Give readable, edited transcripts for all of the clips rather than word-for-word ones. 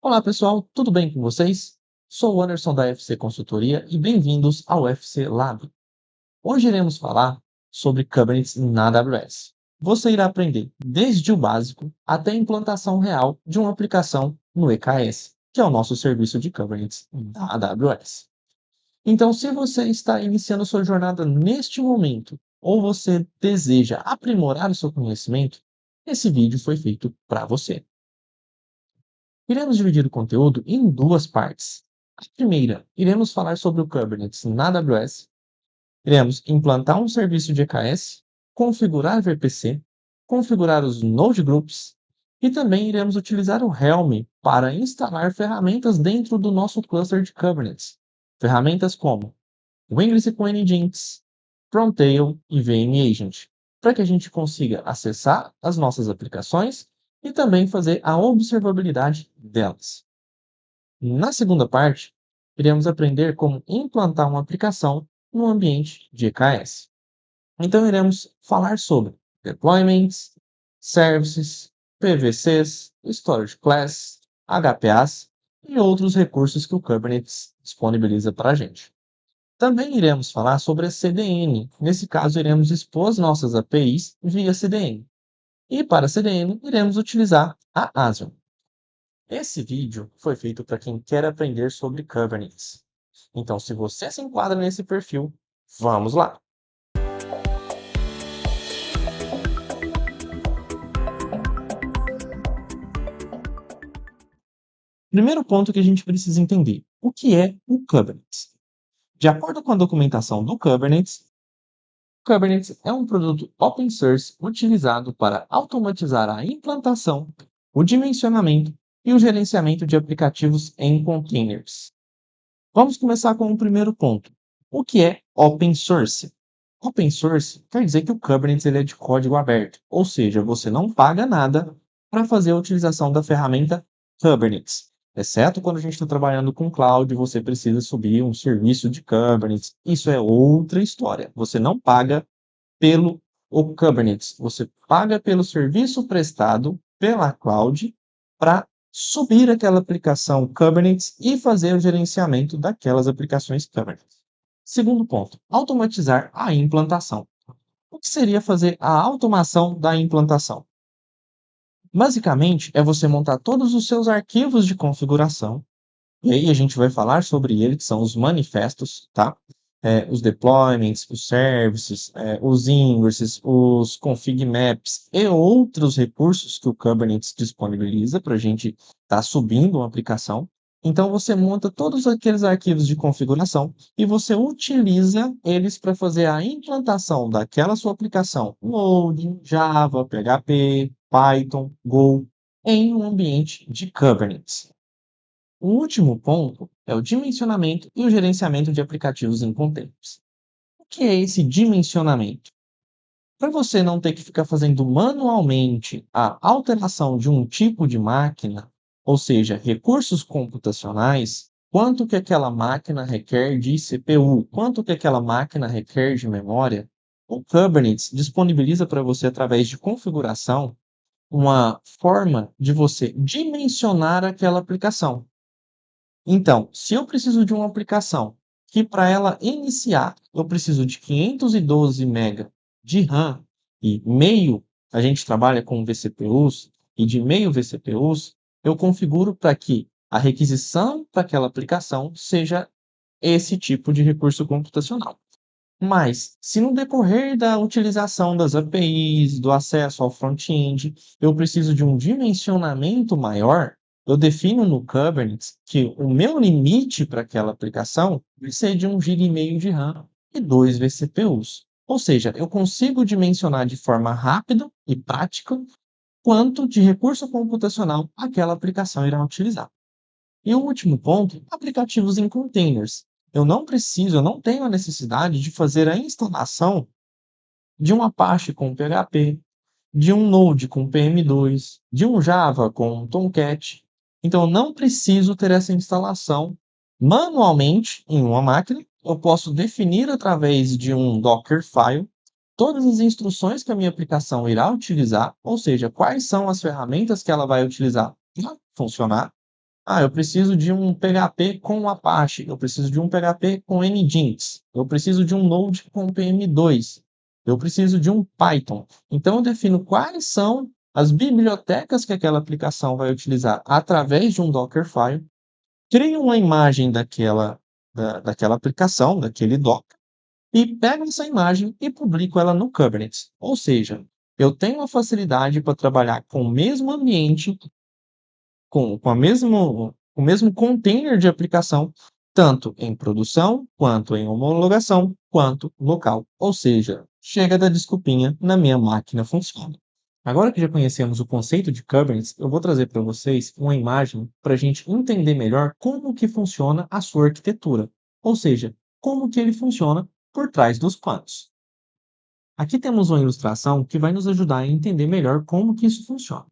Olá pessoal, tudo bem com vocês? Sou o Anderson da FC Consultoria e bem-vindos ao FC Lab. Hoje iremos falar sobre Kubernetes na AWS. Você irá aprender desde o básico até a implantação real de uma aplicação no EKS, que é o nosso serviço de Kubernetes da AWS. Então, se você está iniciando sua jornada neste momento ou você deseja aprimorar o seu conhecimento, esse vídeo foi feito para você. Iremos dividir o conteúdo em duas partes. A primeira, iremos falar sobre o Kubernetes na AWS, iremos implantar um serviço de EKS, configurar VPC, configurar os Node Groups e também iremos utilizar o Helm para instalar ferramentas dentro do nosso cluster de Kubernetes. Ferramentas como Wingless com Nginx, Frontail e VM Agent, para que a gente consiga acessar as nossas aplicações e também fazer a observabilidade delas. Na segunda parte, iremos aprender como implantar uma aplicação no ambiente de EKS. Então, iremos falar sobre deployments, services, PVCs, storage class, HPAs e outros recursos que o Kubernetes disponibiliza para a gente. Também iremos falar sobre a CDN. Nesse caso, iremos expor nossas APIs via CDN. E para CDN, iremos utilizar a Azure. Esse vídeo foi feito para quem quer aprender sobre Kubernetes. Então, se você se enquadra nesse perfil, vamos lá! Primeiro ponto que a gente precisa entender: o que é o Kubernetes? De acordo com a documentação do Kubernetes, Kubernetes é um produto open source utilizado para automatizar a implantação, o dimensionamento e o gerenciamento de aplicativos em containers. Vamos começar com o primeiro ponto. O que é open source? Open source quer dizer que o Kubernetes ele é de código aberto, ou seja, você não paga nada para fazer a utilização da ferramenta Kubernetes. Exceto quando a gente está trabalhando com cloud, você precisa subir um serviço de Kubernetes. Isso é outra história. Você não paga pelo o Kubernetes, você paga pelo serviço prestado pela cloud para subir aquela aplicação Kubernetes e fazer o gerenciamento daquelas aplicações Kubernetes. Segundo ponto, automatizar a implantação. O que seria fazer a automação da implantação? Basicamente, é você montar todos os seus arquivos de configuração, e aí a gente vai falar sobre ele, que são os manifestos, tá? Os deployments, os services, os ingresses, os config maps e outros recursos que o Kubernetes disponibiliza para a gente estar subindo uma aplicação. Então, você monta todos aqueles arquivos de configuração e você utiliza eles para fazer a implantação daquela sua aplicação Node, Java, PHP, Python, Go, em um ambiente de Kubernetes. O último ponto é o dimensionamento e o gerenciamento de aplicativos em containers. O que é esse dimensionamento? Para você não ter que ficar fazendo manualmente a alteração de um tipo de máquina, ou seja, recursos computacionais, quanto que aquela máquina requer de CPU, quanto que aquela máquina requer de memória, o Kubernetes disponibiliza para você, através de configuração, uma forma de você dimensionar aquela aplicação. Então, se eu preciso de uma aplicação que para ela iniciar eu preciso de 512 MB de RAM e meio, a gente trabalha com vCPUs, e de meio vCPUs, eu configuro para que a requisição para aquela aplicação seja esse tipo de recurso computacional. Mas, se no decorrer da utilização das APIs, do acesso ao front-end, eu preciso de um dimensionamento maior, eu defino no Kubernetes que o meu limite para aquela aplicação vai ser de 1,5 GB de RAM e 2 vCPUs. Ou seja, eu consigo dimensionar de forma rápida e prática quanto de recurso computacional aquela aplicação irá utilizar. E o último ponto, aplicativos em containers. Eu não tenho a necessidade de fazer a instalação de um Apache com PHP, de um Node com PM2, de um Java com Tomcat. Então, eu não preciso ter essa instalação manualmente em uma máquina. Eu posso definir através de um Dockerfile todas as instruções que a minha aplicação irá utilizar, ou seja, quais são as ferramentas que ela vai utilizar para funcionar. Eu preciso de um PHP com Apache, eu preciso de um PHP com Nginx, eu preciso de um Node com PM2, eu preciso de um Python. Então, eu defino quais são as bibliotecas que aquela aplicação vai utilizar através de um Dockerfile, crio uma imagem daquela aplicação, daquele Docker, e pego essa imagem e publico ela no Kubernetes. Ou seja, eu tenho uma facilidade para trabalhar com o mesmo ambiente, com o mesmo container de aplicação, tanto em produção, quanto em homologação, quanto local. Ou seja, chega da desculpinha, na minha máquina funciona. Agora que já conhecemos o conceito de Kubernetes, eu vou trazer para vocês uma imagem para a gente entender melhor como que funciona a sua arquitetura. Ou seja, como que ele funciona por trás dos panos. Aqui temos uma ilustração que vai nos ajudar a entender melhor como que isso funciona.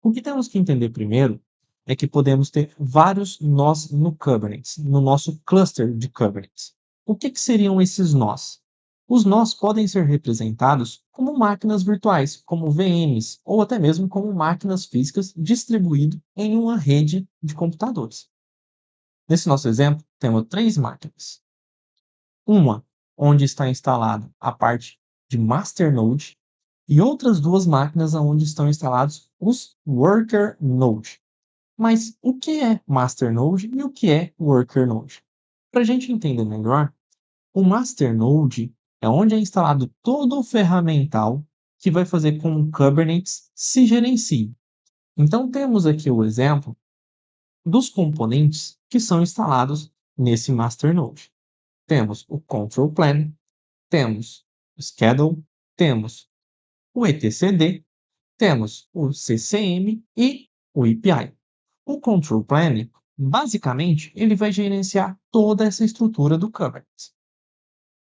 O que temos que entender primeiro é que podemos ter vários nós no Kubernetes, no nosso cluster de Kubernetes. O que seriam esses nós? Os nós podem ser representados como máquinas virtuais, como VMs, ou até mesmo como máquinas físicas distribuídas em uma rede de computadores. Nesse nosso exemplo, temos 3 máquinas. Uma onde está instalado a parte de masternode e outras 2 máquinas onde estão instalados os worker node. Mas o que é masternode e o que é worker node? Para a gente entender melhor, o masternode é onde é instalado todo o ferramental que vai fazer com que o Kubernetes se gerencie. Então temos aqui o exemplo dos componentes que são instalados nesse masternode. Temos o control plane, temos o schedule, temos o etcd, temos o CCM e o API. O control plane, basicamente, ele vai gerenciar toda essa estrutura do Kubernetes.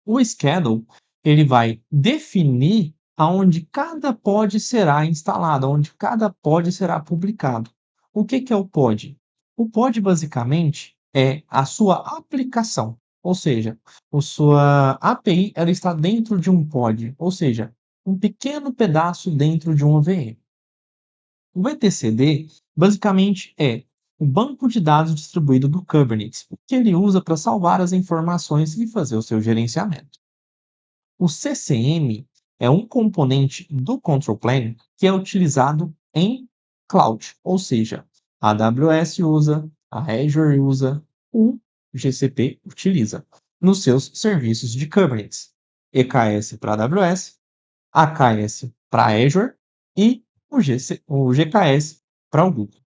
O schedule, ele vai definir aonde cada pod será instalado, onde cada pod será publicado. O que é o pod? O pod, basicamente, é a sua aplicação, ou seja, a sua API ela está dentro de um pod, ou seja, um pequeno pedaço dentro de uma VM. O etcd, basicamente, é o banco de dados distribuído do Kubernetes, que ele usa para salvar as informações e fazer o seu gerenciamento. O CCM é um componente do control plane que é utilizado em cloud, ou seja, a AWS usa, a Azure usa, o GCP utiliza nos seus serviços de Kubernetes. EKS para AWS, AKS para Azure e o GKS para o Google.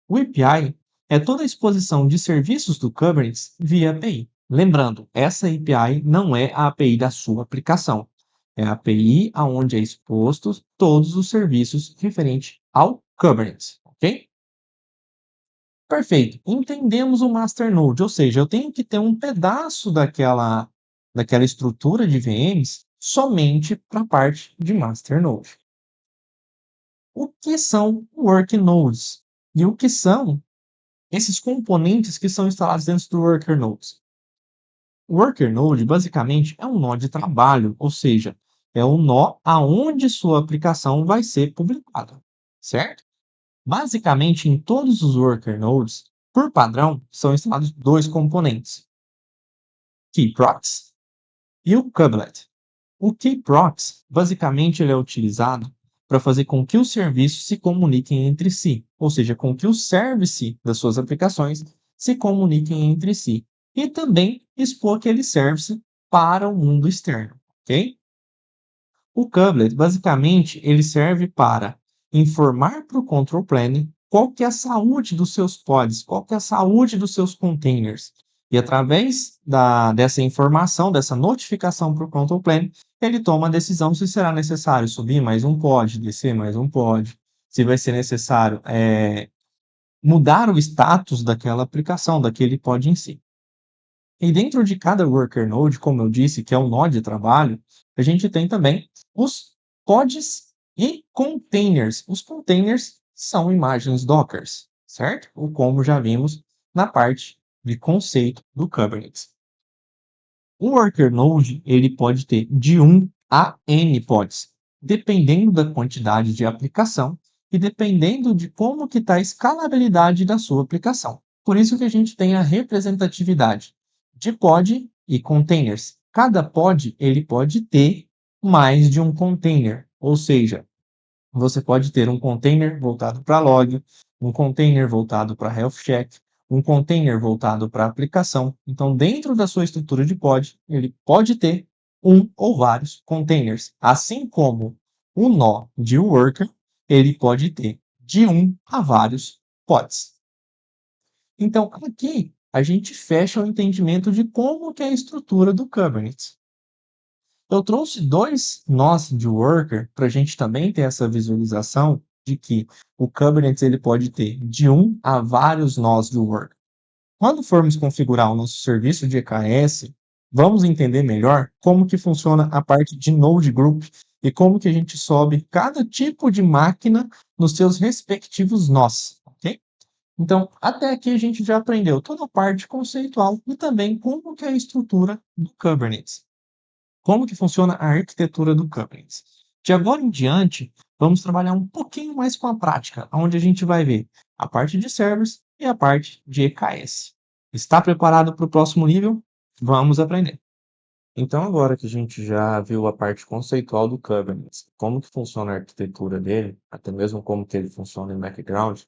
O API é toda a exposição de serviços do Kubernetes via API. Lembrando, essa API não é a API da sua aplicação. É a API aonde é expostos todos os serviços referentes ao Kubernetes, ok? Perfeito. Entendemos o masternode, ou seja, eu tenho que ter um pedaço daquela estrutura de VMs somente para a parte de masternode. O que são worknodes? E o que são esses componentes que são instalados dentro do worker nodes? O worker node, basicamente, é um nó de trabalho, ou seja, é um nó aonde sua aplicação vai ser publicada, certo? Basicamente, em todos os worker nodes, por padrão, são instalados 2 componentes, keyprocs e o kubelet. O keyprocs, basicamente, ele é utilizado para fazer com que os serviços se comuniquem entre si, ou seja, com que o service das suas aplicações se comuniquem entre si, e também expor aquele service para o mundo externo, ok? O kubelet, basicamente, ele serve para informar para o control plane qual que é a saúde dos seus pods, qual que é a saúde dos seus containers. E através dessa informação, dessa notificação para o control plane, ele toma a decisão se será necessário subir mais um pod, descer mais um pod, se vai ser necessário mudar o status daquela aplicação, daquele pod em si. E dentro de cada worker node, como eu disse, que é um nó de trabalho, a gente tem também os pods e containers. Os containers são imagens Dockers, certo? Ou como já vimos na parte de conceito do Kubernetes. Um worker node ele pode ter de 1 a N pods, dependendo da quantidade de aplicação e dependendo de como que está a escalabilidade da sua aplicação. Por isso que a gente tem a representatividade de pod e containers. Cada pod ele pode ter mais de um container, ou seja, você pode ter um container voltado para log, um container voltado para health check, um container voltado para aplicação. Então, dentro da sua estrutura de pod, ele pode ter um ou vários containers, assim como o nó de worker, ele pode ter de um a vários pods. Então, aqui a gente fecha o entendimento de como que é a estrutura do Kubernetes. Eu trouxe dois nós de worker para a gente também ter essa visualização de que o Kubernetes ele pode ter de um a vários nós de worker. Quando formos configurar o nosso serviço de EKS, vamos entender melhor como que funciona a parte de Node Group e como que a gente sobe cada tipo de máquina nos seus respectivos nós, ok? Então, até aqui a gente já aprendeu toda a parte conceitual e também como que é a estrutura do Kubernetes. Como que funciona a arquitetura do Kubernetes. De agora em diante, vamos trabalhar um pouquinho mais com a prática, onde a gente vai ver a parte de servers e a parte de EKS. Está preparado para o próximo nível? Vamos aprender. Então, agora que a gente já viu a parte conceitual do Kubernetes, como que funciona a arquitetura dele, até mesmo como que ele funciona em background,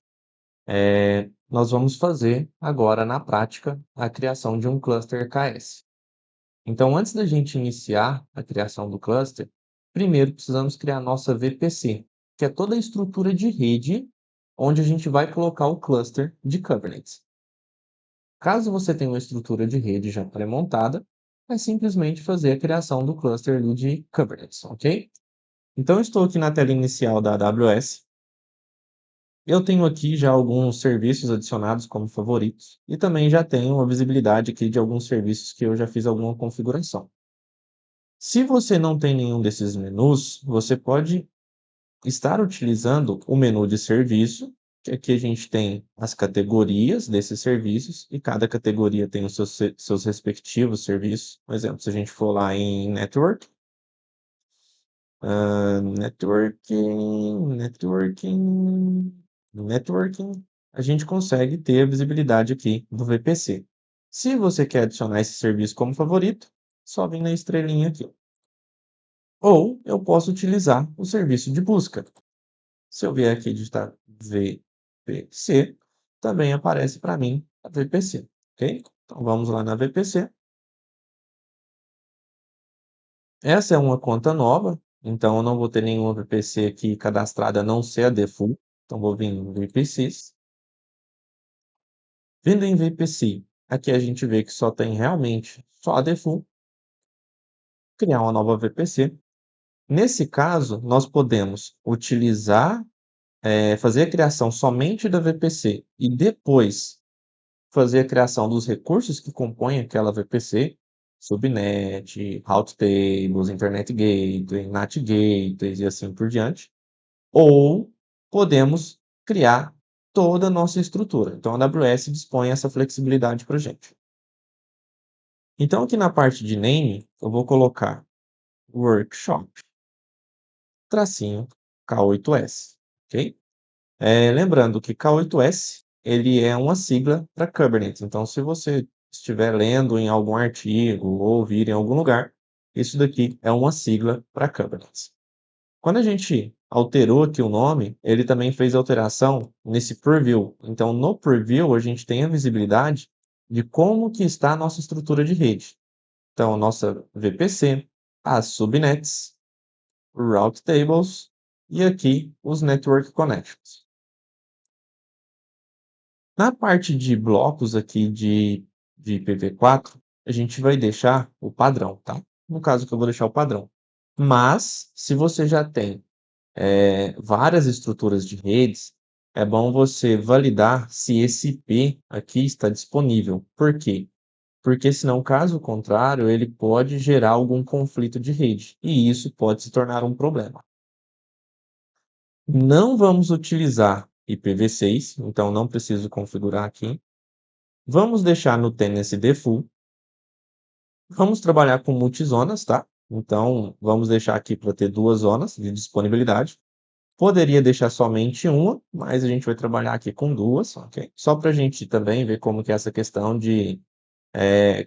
nós vamos fazer agora na prática a criação de um cluster EKS. Então, antes da gente iniciar a criação do cluster, primeiro precisamos criar nossa VPC, que é toda a estrutura de rede onde a gente vai colocar o cluster de Kubernetes. Caso você tenha uma estrutura de rede já pré-montada, é simplesmente fazer a criação do cluster ali de Kubernetes, ok? Então, eu estou aqui na tela inicial da AWS. Eu tenho aqui já alguns serviços adicionados como favoritos e também já tenho uma visibilidade aqui de alguns serviços que eu já fiz alguma configuração. Se você não tem nenhum desses menus, você pode estar utilizando o menu de serviço, que aqui a gente tem as categorias desses serviços, e cada categoria tem os seus respectivos serviços. Por exemplo, se a gente for lá em Network, Networking, a gente consegue ter a visibilidade aqui do VPC. Se você quer adicionar esse serviço como favorito, só vem na estrelinha aqui. Ou eu posso utilizar o serviço de busca. Se eu vier aqui digitar VPC, também aparece para mim a VPC, ok? Então vamos lá na VPC. Essa é uma conta nova, então eu não vou ter nenhuma VPC aqui cadastrada a não ser a default. Então vou vir em VPCs. Vindo em VPC, aqui a gente vê que só tem realmente só a default. Criar uma nova VPC. Nesse caso, nós podemos utilizar fazer a criação somente da VPC e depois fazer a criação dos recursos que compõem aquela VPC, subnet, route tables, internet gateway, NAT gateways e assim por diante. Ou podemos criar toda a nossa estrutura. Então, a AWS dispõe essa flexibilidade para a gente. Então, aqui na parte de name, eu vou colocar workshop, tracinho K8S, ok? Lembrando que K8S ele é uma sigla para Kubernetes. Então, se você estiver lendo em algum artigo ou ouvir em algum lugar, isso daqui é uma sigla para Kubernetes. Quando a gente alterou aqui o nome, ele também fez alteração nesse preview. Então, no preview, a gente tem a visibilidade de como que está a nossa estrutura de rede. Então, nossa VPC, as subnets, route tables e aqui os network connections. Na parte de blocos aqui de IPv4, a gente vai deixar o padrão, tá? No caso que eu vou deixar o padrão. Mas, se você já tem várias estruturas de redes, é bom você validar se esse IP aqui está disponível. Por quê? Porque senão, caso contrário, ele pode gerar algum conflito de rede, e isso pode se tornar um problema. Não vamos utilizar IPv6, então não preciso configurar aqui. Vamos deixar no Tenancy Default. Vamos trabalhar com multizonas, tá? Então, vamos deixar aqui para ter 2 zonas de disponibilidade. Poderia deixar somente uma, mas a gente vai trabalhar aqui com duas, ok? Só para a gente também ver como que é essa questão de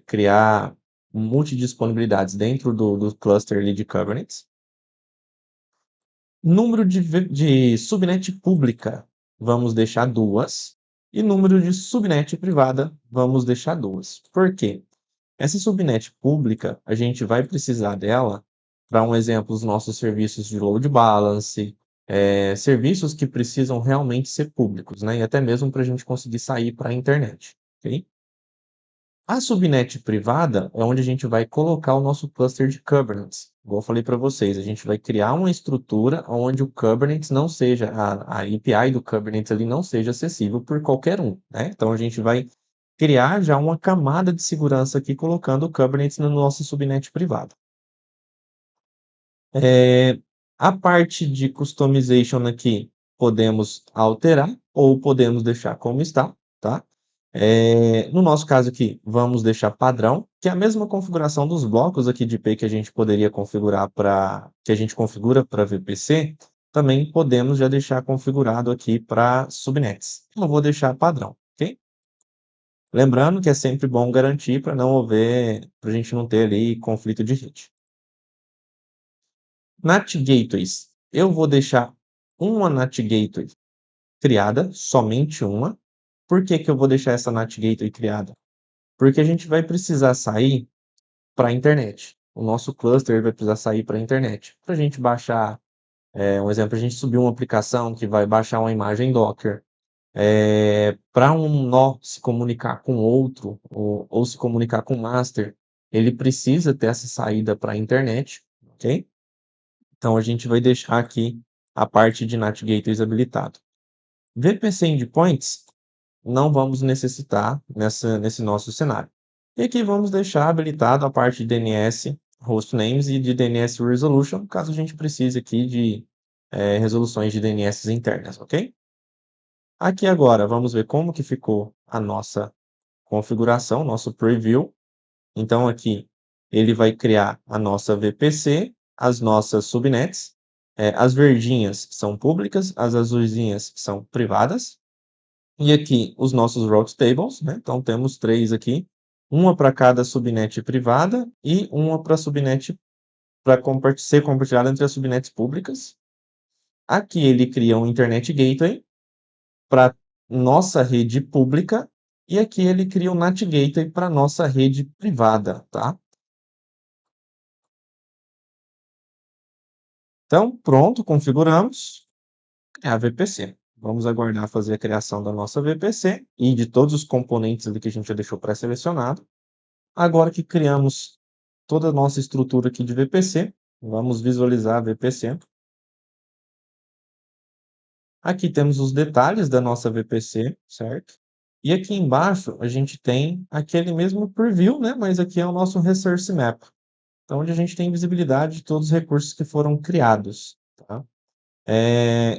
criar multidisponibilidades dentro do cluster ali de Kubernetes. Número de subnet pública, vamos deixar duas. E número de subnet privada, vamos deixar duas. Por quê? Essa subnet pública, a gente vai precisar dela para um exemplo, os nossos serviços de load balance, serviços que precisam realmente ser públicos, né? E até mesmo para a gente conseguir sair para a internet, ok? A subnet privada é onde a gente vai colocar o nosso cluster de Kubernetes. Igual eu falei para vocês, a gente vai criar uma estrutura onde o Kubernetes não seja, a API do Kubernetes ali não seja acessível por qualquer um, né? Então a gente vai criar já uma camada de segurança aqui colocando o Kubernetes na nossa subnet privada. A parte de customization aqui podemos alterar ou podemos deixar como está, tá? No nosso caso aqui, vamos deixar padrão, que é a mesma configuração dos blocos aqui de IP que a gente poderia configurar que a gente configura para VPC, também podemos já deixar configurado aqui para subnets. Eu vou deixar padrão, ok? Lembrando que é sempre bom garantir para não haver, para a gente não ter ali conflito de rede. NAT gateways, eu vou deixar uma NAT gateway criada, somente uma. Por que que eu vou deixar essa NAT gateway criada? Porque a gente vai precisar sair para a internet. O nosso cluster vai precisar sair para a internet. Para a gente baixar, um exemplo, a gente subir uma aplicação que vai baixar uma imagem Docker. Para um nó se comunicar com outro, ou se comunicar com o master, ele precisa ter essa saída para a internet, ok? Então a gente vai deixar aqui a parte de NAT gateways habilitado. VPC endpoints não vamos necessitar nesse nosso cenário. E aqui vamos deixar habilitado a parte de DNS hostnames e de DNS resolution, caso a gente precise aqui de resoluções de DNS internas, ok? Aqui agora vamos ver como que ficou a nossa configuração, nosso preview. Então aqui ele vai criar a nossa VPC, as nossas subnets, as verdinhas são públicas, as azulzinhas são privadas. E aqui os nossos route tables, né? Então temos três aqui, uma para cada subnet privada e uma para subnet para ser compartilhada entre as subnets públicas. Aqui ele cria um Internet Gateway para nossa rede pública e aqui ele cria um NAT Gateway para nossa rede privada, tá? Então, pronto, configuramos a VPC. Vamos aguardar fazer a criação da nossa VPC e de todos os componentes ali que a gente já deixou pré-selecionado. Agora que criamos toda a nossa estrutura aqui de VPC, vamos visualizar a VPC. Aqui temos os detalhes da nossa VPC, certo? E aqui embaixo a gente tem aquele mesmo preview, né? Mas aqui é o nosso Resource Map, então onde a gente tem visibilidade de todos os recursos que foram criados, tá?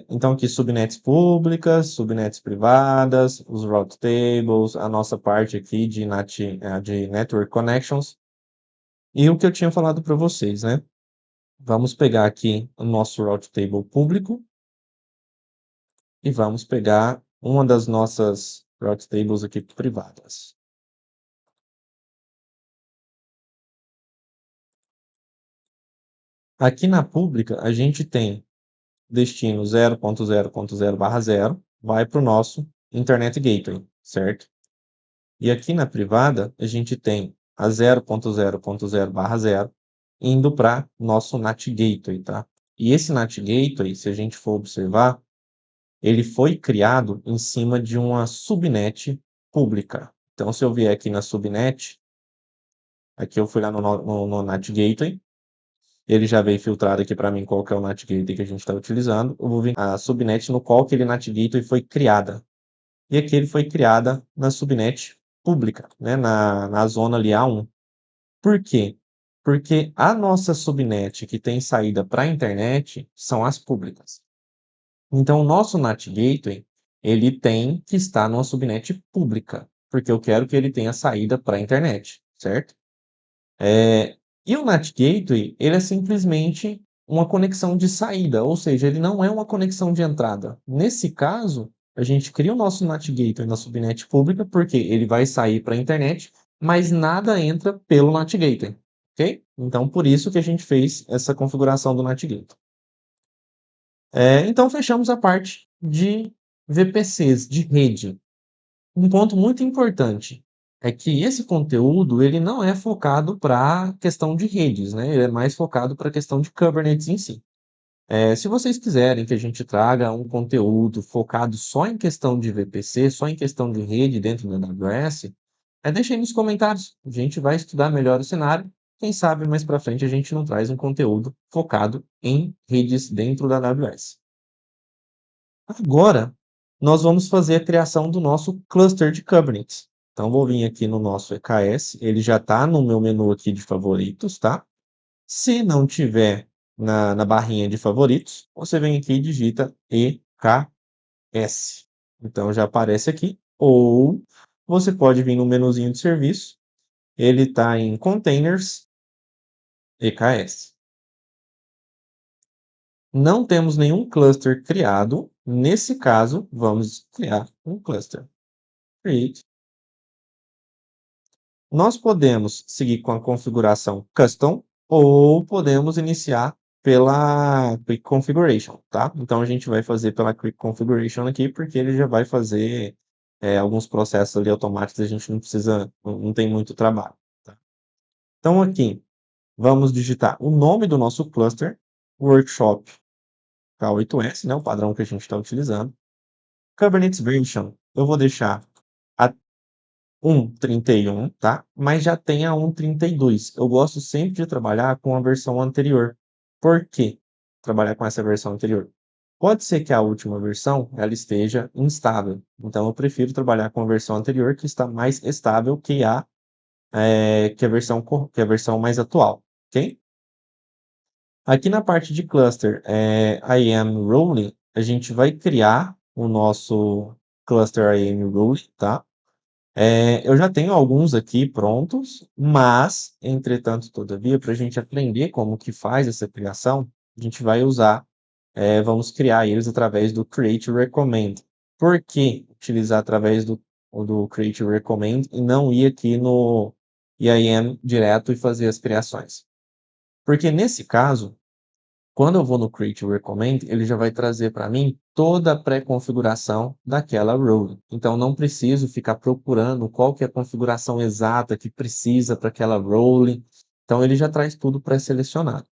Então aqui subnets públicas, subnets privadas, os route tables, a nossa parte aqui de Network Connections, e o que eu tinha falado para vocês, né? Vamos pegar aqui o nosso route table público e vamos pegar uma das nossas route tables aqui privadas. Aqui na pública, a gente tem destino 0.0.0/0, vai para o nosso Internet Gateway, certo? E aqui na privada, a gente tem a 0.0.0/0 indo para nosso NAT Gateway, tá? E esse NAT Gateway, se a gente for observar, ele foi criado em cima de uma subnet pública. Então, se eu vier aqui na subnet, aqui eu fui lá no NAT Gateway, ele já veio filtrado aqui para mim qual que é o NAT Gateway que a gente está utilizando. Eu vou vir a subnet no qual aquele NAT Gateway foi criada. E aqui ele foi criada na subnet pública, né, na zona ali A1. Por quê? Porque a nossa subnet que tem saída para a internet são as públicas. Então, o nosso NAT Gateway, ele tem que estar numa subnet pública, porque eu quero que ele tenha saída para a internet, certo? E o NAT Gateway, ele é simplesmente uma conexão de saída, ou seja, ele não é uma conexão de entrada. Nesse caso, a gente cria o nosso NAT Gateway na subnet pública, porque ele vai sair para a internet, mas nada entra pelo NAT Gateway, ok? Então, por isso que a gente fez essa configuração do NAT Gateway. Então, fechamos a parte de VPCs, de rede. Um ponto muito importante é que esse conteúdo ele não é focado para questão de redes, né? Ele é mais focado para a questão de Kubernetes em si. Se vocês quiserem que a gente traga um conteúdo focado só em questão de VPC, só em questão de rede dentro da AWS, deixa aí nos comentários. A gente vai estudar melhor o cenário. Quem sabe mais para frente a gente não traz um conteúdo focado em redes dentro da AWS. Agora, nós vamos fazer a criação do nosso cluster de Kubernetes. Então, vou vir aqui no nosso EKS, ele já está no meu menu aqui de favoritos, tá? Se não tiver na barrinha de favoritos, você vem aqui e digita EKS. Então, já aparece aqui. Ou você pode vir no menuzinho de serviço, ele está em Containers, EKS. Não temos nenhum cluster criado. Nesse caso, vamos criar um cluster. Create. Nós podemos seguir com a configuração Custom ou podemos iniciar pela Quick Configuration, tá? Então, a gente vai fazer pela Quick Configuration aqui, porque ele já vai fazer alguns processos ali automáticos, a gente não precisa, não tem muito trabalho, tá? Então, aqui, vamos digitar o nome do nosso cluster, Workshop K8S, né? O padrão que a gente está utilizando. Kubernetes Version, eu vou deixar a 1.31, tá? Mas já tem a 1.32. Eu gosto sempre de trabalhar com a versão anterior. Por quê trabalhar com essa versão anterior? Pode ser que a última versão ela esteja instável. Então, eu prefiro trabalhar com a versão anterior, que está mais estável que a versão mais atual, ok? Aqui na parte de cluster, I am Rolling, a gente vai criar o nosso cluster I am Rolling, tá? Eu já tenho alguns aqui prontos, mas, entretanto, todavia, para a gente aprender como que faz essa criação, a gente vai usar, vamos criar eles através do Create Recommend. Por que utilizar através do Create Recommend e não ir aqui no IAM direto e fazer as criações? Porque nesse caso, quando eu vou no Create Recommend, ele já vai trazer para mim toda a pré-configuração daquela role. Então, não preciso ficar procurando qual que é a configuração exata que precisa para aquela role. Então, ele já traz tudo pré-selecionado.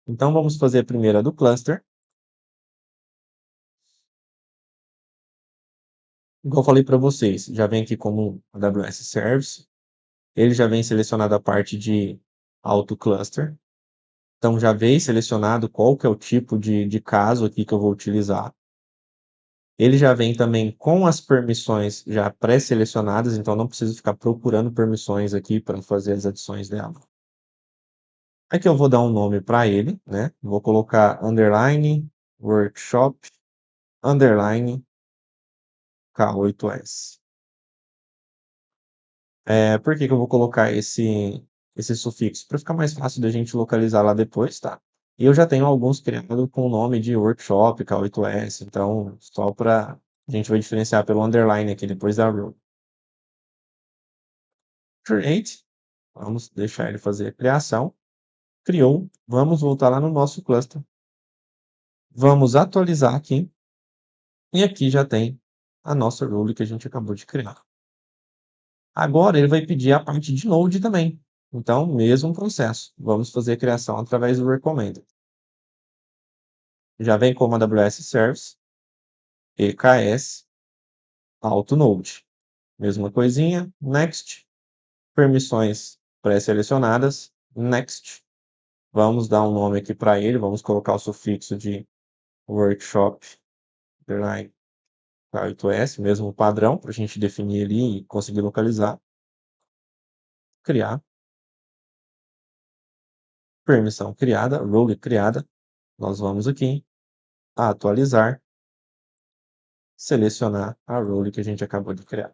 Então, vamos fazer a primeira do cluster. Igual eu falei para vocês, já vem aqui como AWS Service. Ele já vem selecionado a parte de auto cluster. Então, já vem selecionado qual que é o tipo de caso aqui que eu vou utilizar. Ele já vem também com as permissões já pré-selecionadas, então não preciso ficar procurando permissões aqui para fazer as adições dela. Aqui eu vou dar um nome para ele, né? Vou colocar underline workshop underline K8S. Por que que eu vou colocar esse sufixo? Para ficar mais fácil da gente localizar lá depois, tá? E eu já tenho alguns criados com o nome de workshop K8S, então só para a gente vai diferenciar pelo underline aqui depois da row. Create. Vamos deixar ele fazer a criação. Criou. Vamos voltar lá no nosso cluster. Vamos atualizar aqui. E aqui já tem a nossa role que a gente acabou de criar. Agora ele vai pedir a parte de Node também. Então, mesmo processo. Vamos fazer a criação através do recommended. Já vem como AWS Service, EKS, AutoNode. Mesma coisinha, Next. Permissões pré-selecionadas, Next. Vamos dar um nome aqui para ele, vamos colocar o sufixo de workshop underline K8S, mesmo padrão, para a gente definir ali e conseguir localizar. Criar. Permissão criada, role criada. Nós vamos aqui, atualizar, selecionar a role que a gente acabou de criar.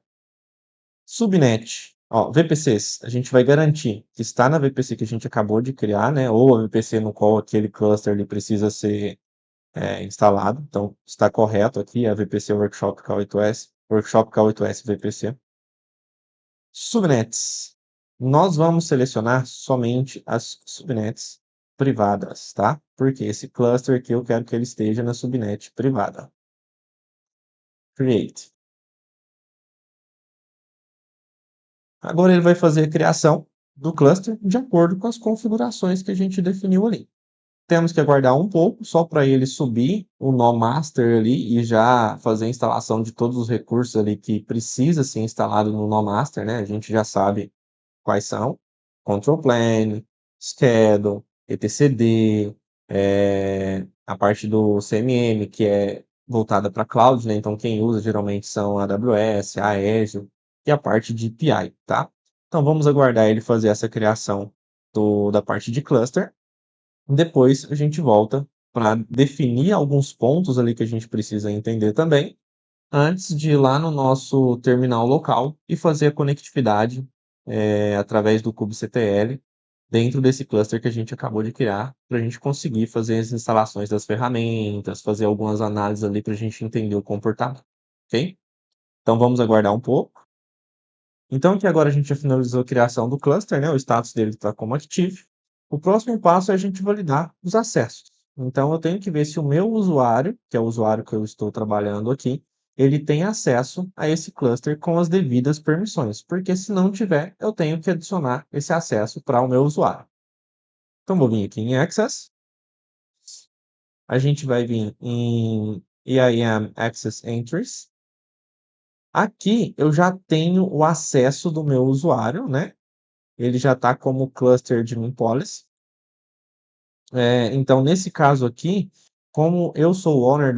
Subnet. Ó, VPCs, a gente vai garantir que está na VPC que a gente acabou de criar, né? Ou a VPC no qual aquele cluster ele precisa ser instalado. Então, está correto aqui a VPC Workshop K8S, Workshop K8S VPC. Subnets. Nós vamos selecionar somente as subnets privadas, tá? Porque esse cluster aqui eu quero que ele esteja na subnet privada. Create. Agora ele vai fazer a criação do cluster de acordo com as configurações que a gente definiu ali. Temos que aguardar um pouco, só para ele subir o nó master ali e já fazer a instalação de todos os recursos ali que precisa ser instalado no nó master, né? A gente já sabe quais são: control plane, schedule, etcd, a parte do CMM, que é voltada para cloud, né? Então quem usa geralmente são a AWS, a Azure e a parte de API, tá? Então vamos aguardar ele fazer essa criação da parte de cluster. Depois a gente volta para definir alguns pontos ali que a gente precisa entender também, antes de ir lá no nosso terminal local e fazer a conectividade através do kubectl dentro desse cluster que a gente acabou de criar, para a gente conseguir fazer as instalações das ferramentas, fazer algumas análises ali para a gente entender o comportamento, ok? Então vamos aguardar um pouco. Então que agora a gente já finalizou a criação do cluster, né? O status dele está como active. O próximo passo é a gente validar os acessos. Então eu tenho que ver se o meu usuário, que é o usuário que eu estou trabalhando aqui, ele tem acesso a esse cluster com as devidas permissões, porque se não tiver, eu tenho que adicionar esse acesso para o meu usuário. Então vou vir aqui em Access, a gente vai vir em EIM Access Entries. Aqui eu já tenho o acesso do meu usuário, né? Ele já está como cluster de Policy. Então, nesse caso aqui, como eu sou o owner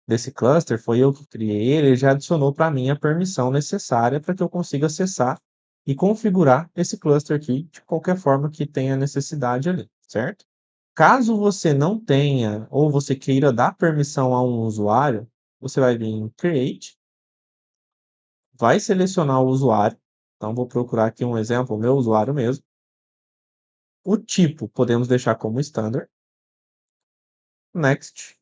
desse cluster, foi eu que criei ele já adicionou para mim a permissão necessária para que eu consiga acessar e configurar esse cluster aqui de qualquer forma que tenha necessidade ali, certo? Caso você não tenha ou você queira dar permissão a um usuário, você vai vir em Create, vai selecionar o usuário. Então, vou procurar aqui um exemplo, o meu usuário mesmo. O tipo podemos deixar como standard. Next.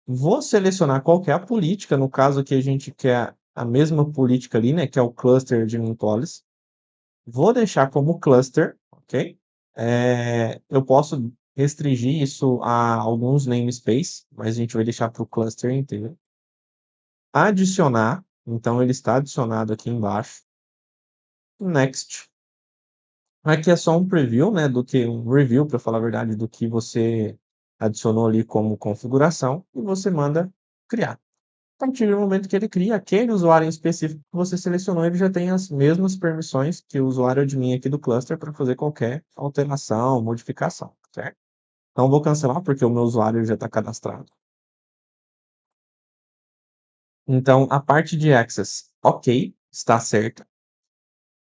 Vou selecionar qual que é a política, no caso aqui a gente quer a mesma política ali, né, que é o cluster de Policy. Vou deixar como cluster, ok? Eu posso restringir isso a alguns namespace, mas a gente vai deixar para o cluster inteiro. Adicionar, então ele está adicionado aqui embaixo. Next. Aqui é só um preview, né, um review, para falar a verdade, do que você adicionou ali como configuração e você manda criar. A partir do momento que ele cria, aquele usuário em específico que você selecionou, ele já tem as mesmas permissões que o usuário admin aqui do cluster para fazer qualquer alteração, modificação, certo? Então, vou cancelar porque o meu usuário já está cadastrado. Então, a parte de Access, ok, está certa.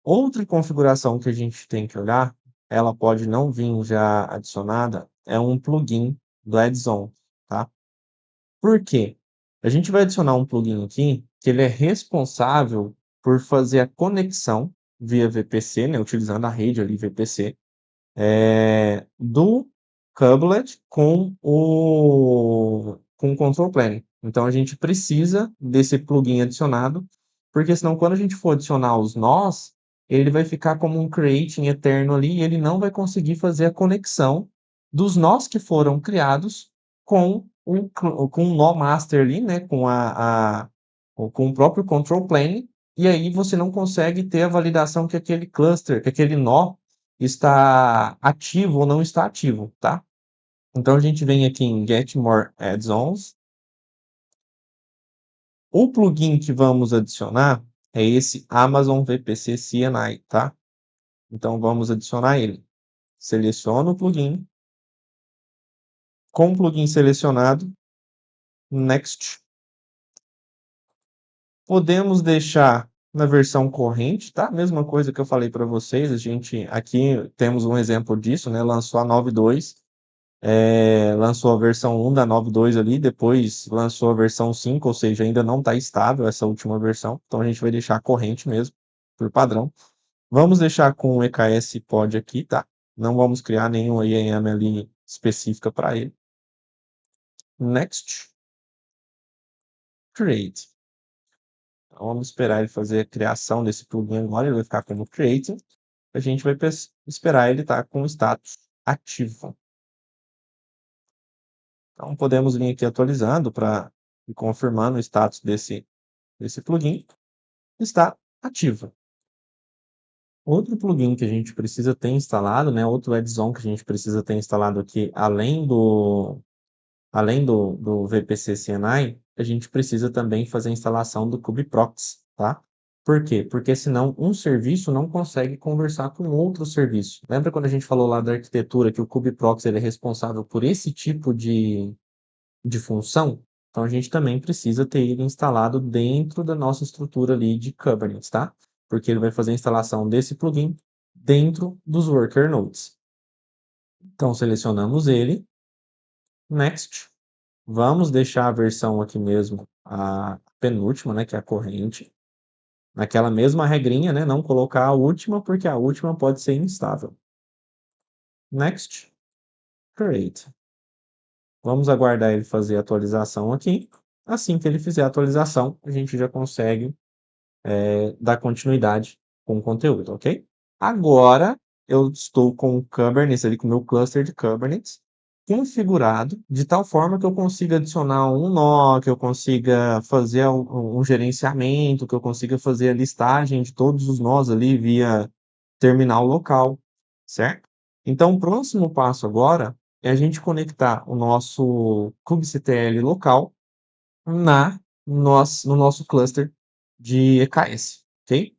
Outra configuração que a gente tem que olhar, ela pode não vir já adicionada, é um plugin do Edzone, tá? Por quê? A gente vai adicionar um plugin aqui que ele é responsável por fazer a conexão via VPC, né, utilizando a rede ali VPC, do Kubelet com o Control Plane. Então a gente precisa desse plugin adicionado, porque senão quando a gente for adicionar os nós, ele vai ficar como um creating eterno ali e ele não vai conseguir fazer a conexão dos nós que foram criados com o nó master ali, né, com o próprio control plane, e aí você não consegue ter a validação que aquele cluster, que aquele nó está ativo ou não está ativo, tá? Então a gente vem aqui em Get More Add-ons. O plugin que vamos adicionar é esse Amazon VPC CNI, tá? Então vamos adicionar ele. Seleciono o plugin. Com o plugin selecionado, Next. Podemos deixar na versão corrente, tá? Mesma coisa que eu falei para vocês, a gente aqui temos um exemplo disso, né? Lançou a 9.2, lançou a versão 1 da 9.2 ali, depois lançou a versão 5, ou seja, ainda não está estável essa última versão, então a gente vai deixar corrente mesmo. por padrão. Vamos deixar com o EKS pod aqui, tá? Não vamos criar nenhuma IAM ali específica para ele. Next. Create. Então, vamos esperar ele fazer a criação desse plugin agora, ele vai ficar como create. A gente vai esperar ele estar com o status ativo. Então, podemos vir aqui atualizando para ir confirmando o status desse plugin. Está ativo. Outro plugin que a gente precisa ter instalado, né, outro add-on que a gente precisa ter instalado aqui, além do VPC CNI, a gente precisa também fazer a instalação do kubeproxy, tá? Por quê? Porque senão um serviço não consegue conversar com outro serviço. Lembra quando a gente falou lá da arquitetura que o kubeproxy ele é responsável por esse tipo de função? Então a gente também precisa ter ele instalado dentro da nossa estrutura ali de Kubernetes, tá? Porque ele vai fazer a instalação desse plugin dentro dos worker nodes. Então selecionamos ele, next. Vamos deixar a versão aqui mesmo, a penúltima, né, que é a corrente. Naquela mesma regrinha, né, não colocar a última, porque a última pode ser instável. Next, create. Vamos aguardar ele fazer a atualização aqui. Assim que ele fizer a atualização, a gente já consegue dar continuidade com o conteúdo, ok? Agora, eu estou com o Kubernetes ali, com o meu cluster de Kubernetes, configurado de tal forma que eu consiga adicionar um nó, que eu consiga fazer um gerenciamento, que eu consiga fazer a listagem de todos os nós ali via terminal local, certo? Então, o próximo passo agora é a gente conectar o nosso kubectl local no nosso cluster de EKS, ok?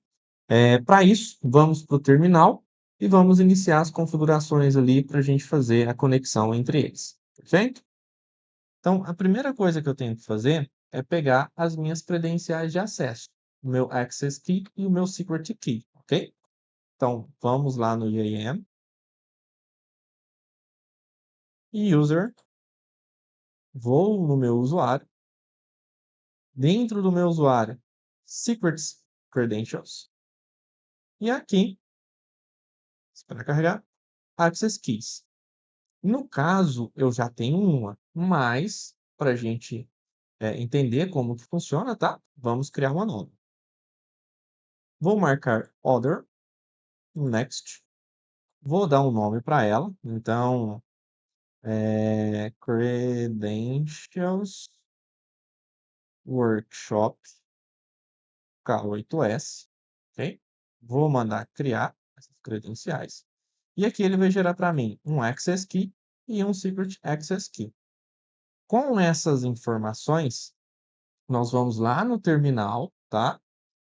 Para isso, vamos para o terminal e vamos iniciar as configurações ali para a gente fazer a conexão entre eles, perfeito? Então, a primeira coisa que eu tenho que fazer é pegar as minhas credenciais de acesso, o meu Access Key e o meu Secret Key, ok? Então, vamos lá no IAM, User, vou no meu usuário, dentro do meu usuário, Secrets Credentials, e aqui, espera carregar, Access Keys. No caso, eu já tenho uma, mas para a gente entender como que funciona, tá? Vamos criar uma nova. Vou marcar Other, Next. Vou dar um nome para ela. Então, Credentials Workshop K8S. Ok? Vou mandar criar essas credenciais. E aqui ele vai gerar para mim um Access Key e um Secret Access Key. Com essas informações, nós vamos lá no terminal, tá?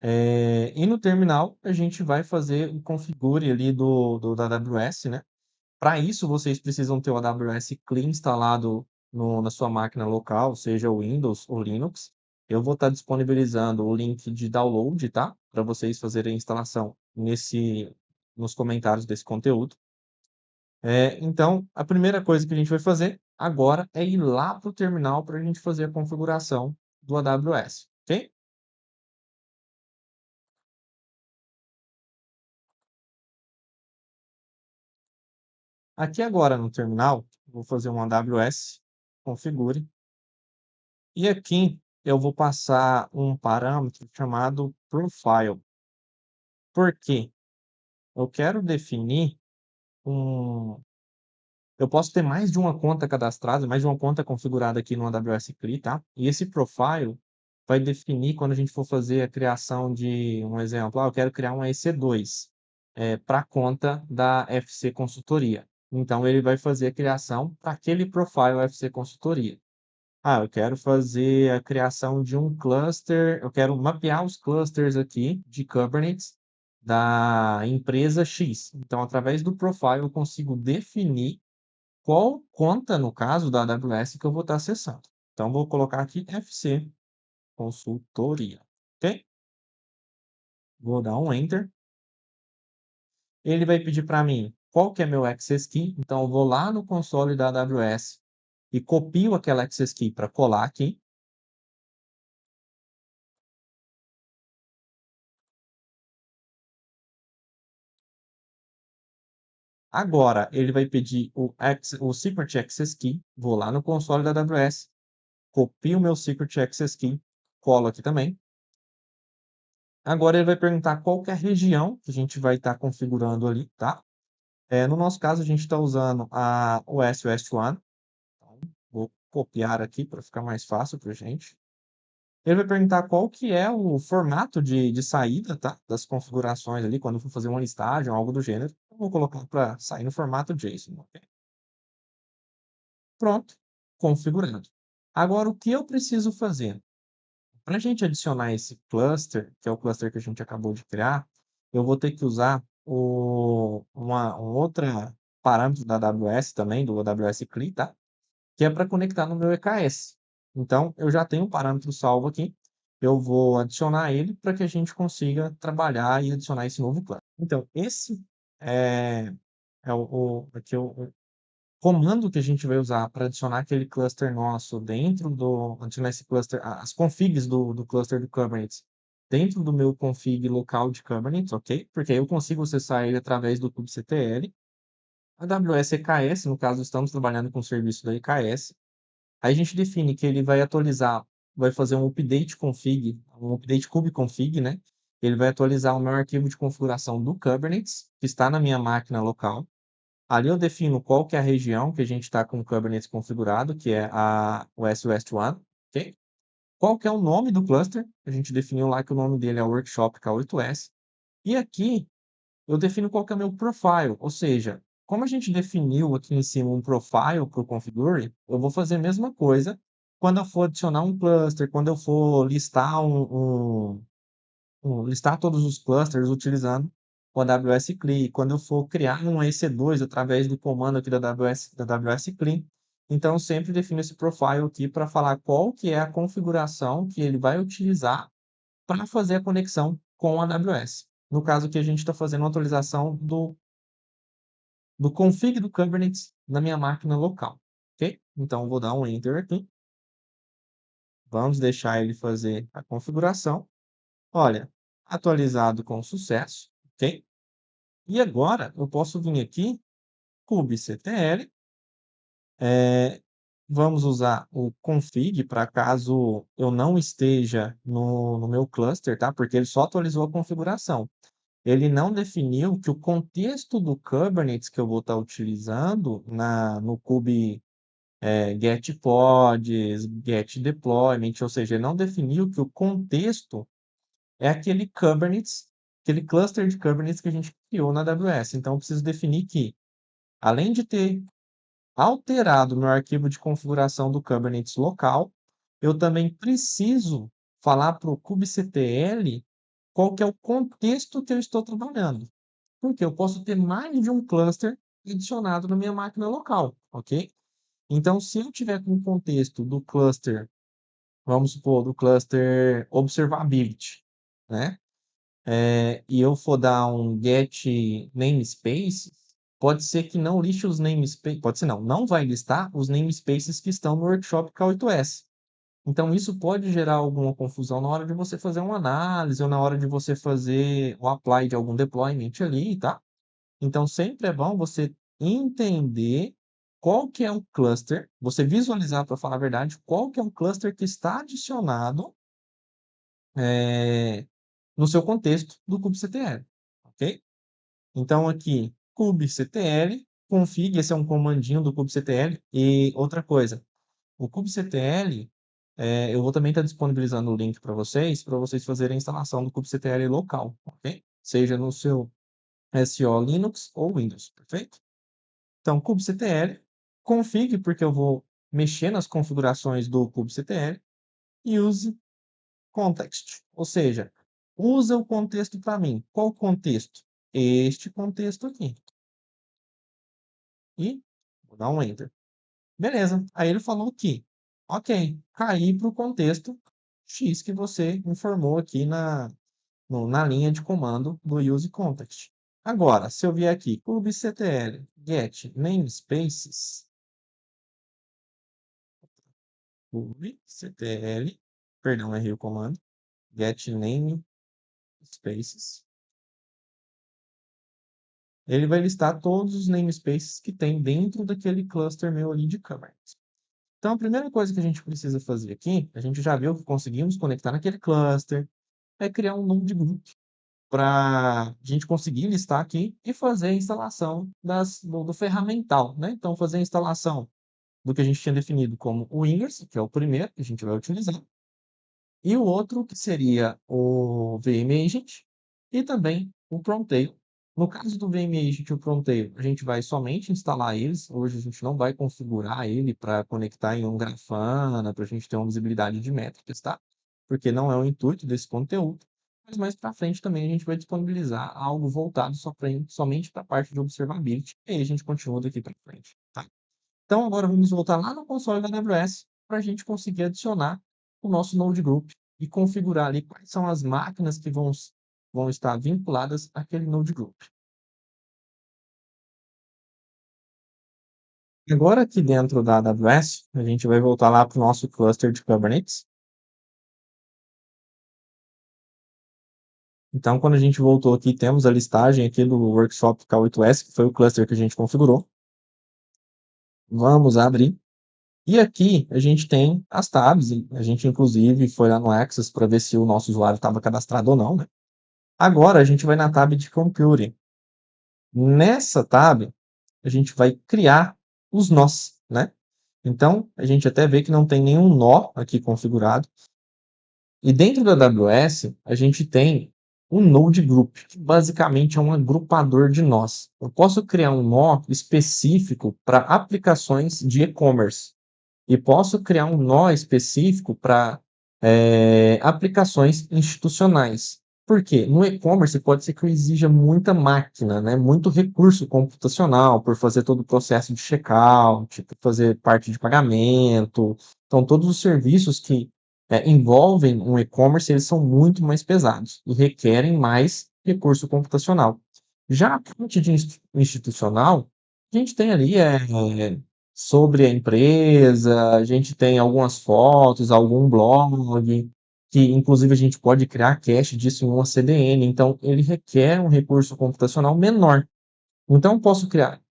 E no terminal a gente vai fazer o configure ali da AWS, né? Para isso, vocês precisam ter o AWS Clean instalado na sua máquina local, seja o Windows ou Linux. Eu vou estar disponibilizando o link de download, tá? Para vocês fazerem a instalação nos comentários desse conteúdo. Então, a primeira coisa que a gente vai fazer agora é ir lá para o terminal para a gente fazer a configuração do AWS, ok? Aqui agora no terminal, vou fazer um AWS configure. E aqui eu vou passar um parâmetro chamado profile. Por quê? Eu quero definir um. Eu posso ter mais de uma conta cadastrada, mais de uma conta configurada aqui no AWS CLI, tá? E esse profile vai definir quando a gente for fazer a criação de um exemplo. Eu quero criar um EC2 para a conta da FC Consultoria. Então, ele vai fazer a criação para aquele profile FC Consultoria. Eu quero fazer a criação de um cluster, eu quero mapear os clusters aqui de Kubernetes da empresa X. Então, através do profile, eu consigo definir qual conta, no caso da AWS, que eu vou estar acessando. Então, vou colocar aqui FC Consultoria, ok? Vou dar um Enter. Ele vai pedir para mim qual que é meu Access Key. Então, eu vou lá no console da AWS e copio aquela Access Key para colar aqui. Agora, ele vai pedir o Secret Access Key. Vou lá no console da AWS, copio o meu Secret Access Key, colo aqui também. Agora ele vai perguntar qual que é a região que a gente vai estar configurando ali, tá? No nosso caso, a gente está usando a OS West One. Então, vou copiar aqui para ficar mais fácil para a gente. Ele vai perguntar qual que é o formato de saída, tá? Das configurações ali, quando eu for fazer uma listagem ou algo do gênero. Eu vou colocar para sair no formato JSON, ok? Pronto, configurado. Agora, o que eu preciso fazer? Para a gente adicionar esse cluster, que é o cluster que a gente acabou de criar, eu vou ter que usar um outro parâmetro da AWS também, do AWS CLI, tá? Que é para conectar no meu EKS. Então, eu já tenho um parâmetro salvo aqui, eu vou adicionar ele para que a gente consiga trabalhar e adicionar esse novo cluster. Então, esse é, aqui o comando que a gente vai usar para adicionar aquele cluster nosso dentro adicionar esse cluster, as configs do cluster do Kubernetes dentro do meu config local de Kubernetes, ok? Porque aí eu consigo acessar ele através do kubectl. A AWS EKS, no caso, estamos trabalhando com o serviço da EKS. Aí a gente define que ele vai atualizar, vai fazer um update kubeconfig, né? Ele vai atualizar o meu arquivo de configuração do Kubernetes, que está na minha máquina local. Ali eu defino qual que é a região que a gente está com o Kubernetes configurado, que é a OS West One, ok? Qual que é o nome do cluster? A gente definiu lá que o nome dele é Workshop K8s. E aqui eu defino qual que é o meu profile, ou seja, como a gente definiu aqui em cima um profile para o configure, eu vou fazer a mesma coisa quando eu for adicionar um cluster, quando eu for listar listar todos os clusters utilizando o AWS CLI, quando eu for criar um EC2 através do comando aqui da AWS CLI. Então, eu sempre defino esse profile aqui para falar qual que é a configuração que ele vai utilizar para fazer a conexão com a AWS. No caso que a gente está fazendo uma atualização do config do Kubernetes na minha máquina local, ok? Então, vou dar um Enter aqui. Vamos deixar ele fazer a configuração. Olha, atualizado com sucesso, ok? E agora eu posso vir aqui, kubectl, vamos usar o config para caso eu não esteja no meu cluster, tá? Porque ele só atualizou a configuração. Ele não definiu que o contexto do Kubernetes que eu vou estar utilizando no get pods, get deployment, ou seja, ele não definiu que o contexto é aquele Kubernetes, aquele cluster de Kubernetes que a gente criou na AWS. Então, eu preciso definir que, além de ter alterado meu arquivo de configuração do Kubernetes local, eu também preciso falar para o kubectl qual que é o contexto que eu estou trabalhando. Porque eu posso ter mais de um cluster adicionado na minha máquina local, ok? Então, se eu tiver com o contexto do cluster, vamos supor, do cluster Observability, né? E eu for dar um get namespace, pode ser que não liste os namespaces, pode ser não vai listar os namespaces que estão no workshop K8s. Então, isso pode gerar alguma confusão na hora de você fazer uma análise ou na hora de você fazer o apply de algum deployment ali, tá? Então, sempre é bom você entender qual que é o cluster, você visualizar, para falar a verdade, qual que é o cluster que está adicionado é, no seu contexto do kubectl, ok? Então, aqui, kubectl, config, esse é um comandinho do kubectl. E outra coisa, o kubectl, eu vou também estar disponibilizando o link para vocês fazerem a instalação do kubectl local, ok? Seja no seu SO Linux ou Windows, perfeito? Então, kubectl, config, porque eu vou mexer nas configurações do kubectl, e use context, ou seja, usa o contexto para mim. Qual contexto? Este contexto aqui. E vou dar um Enter. Beleza. Aí ele falou que, ok, cair para o contexto X que você informou aqui na linha de comando do use context. Agora, se eu vier aqui, kubectl get namespaces, kubectl, perdão, errei o comando, get namespaces, ele vai listar todos os namespaces que tem dentro daquele cluster meu ali de Kubernetes. Então, a primeira coisa que a gente precisa fazer aqui, a gente já viu que conseguimos conectar naquele cluster, é criar um node group para a gente conseguir listar aqui e fazer a instalação do ferramental, né? Então, fazer a instalação do que a gente tinha definido como o Ingress, que é o primeiro que a gente vai utilizar, e o outro que seria o VM Agent e também o Promtail. No caso do VM Agent e o Promtail, a gente vai somente instalar eles. Hoje a gente não vai configurar ele para conectar em um Grafana, para a gente ter uma visibilidade de métricas, tá? Porque não é o intuito desse conteúdo. Mas mais para frente também a gente vai disponibilizar algo voltado somente para a parte de observability. E aí a gente continua daqui para frente, tá? Então, agora vamos voltar lá no console da AWS para a gente conseguir adicionar o nosso Node Group e configurar ali quais são as máquinas que vão estar vinculadas àquele Node Group. Agora, aqui dentro da AWS, a gente vai voltar lá para o nosso cluster de Kubernetes. Então, quando a gente voltou aqui, temos a listagem aqui do workshop K8S, que foi o cluster que a gente configurou. Vamos abrir. E aqui a gente tem as tabs. A gente, inclusive, foi lá no Access para ver se o nosso usuário estava cadastrado ou não, né? Agora a gente vai na tab de Computing. Nessa tab, a gente vai criar os nós, né? Então, a gente até vê que não tem nenhum nó aqui configurado. E dentro da AWS, a gente tem um Node Group, que basicamente é um agrupador de nós. Eu posso criar um nó específico para aplicações de e-commerce. E posso criar um nó específico para aplicações institucionais. Por quê? No e-commerce pode ser que eu exija muita máquina, né? Muito recurso computacional por fazer todo o processo de checkout, por fazer parte de pagamento. Então, todos os serviços que envolvem um e-commerce, eles são muito mais pesados e requerem mais recurso computacional. Já a parte de institucional, a gente tem ali sobre a empresa, a gente tem algumas fotos, algum blog, que inclusive a gente pode criar cache disso em uma CDN, então ele requer um recurso computacional menor. Então eu posso criar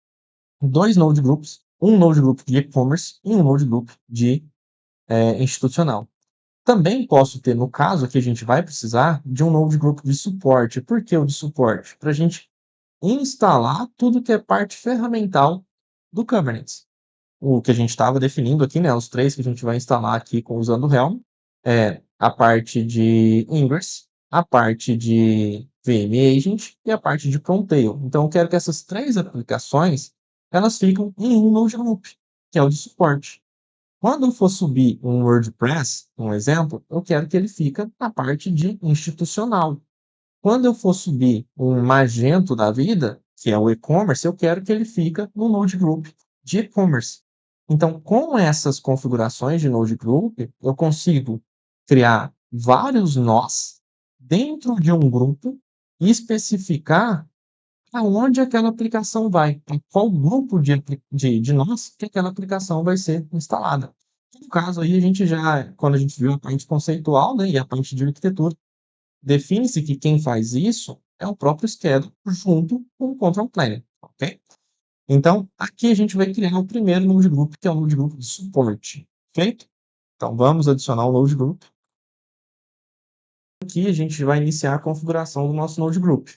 dois node groups, um node group de e-commerce e um node group de institucional. Também posso ter, no caso que a gente vai precisar, de um node group de suporte. Por que o de suporte? Para a gente instalar tudo que é parte ferramental do Kubernetes. O que a gente estava definindo aqui, né? Os três que a gente vai instalar aqui usando o Helm, é a parte de Ingress, a parte de VM Agent e a parte de Promtail. Então, eu quero que essas três aplicações, elas ficam em um node group, que é o de suporte. Quando eu for subir um WordPress, um exemplo, eu quero que ele fica na parte de institucional. Quando eu for subir um Magento da vida, que é o e-commerce, eu quero que ele fica no Node Group de e-commerce. Então, com essas configurações de Node Group, eu consigo criar vários nós dentro de um grupo e especificar aonde aquela aplicação vai, em qual grupo de nós que aquela aplicação vai ser instalada. No caso aí, a gente já, quando a gente viu a parte conceitual, né, e a parte de arquitetura, define-se que quem faz isso é o próprio schedule junto com o control planner, ok? Então, aqui a gente vai criar o primeiro node group, que é o node group de suporte, feito? Então, vamos adicionar o node group. Aqui a gente vai iniciar a configuração do nosso node group.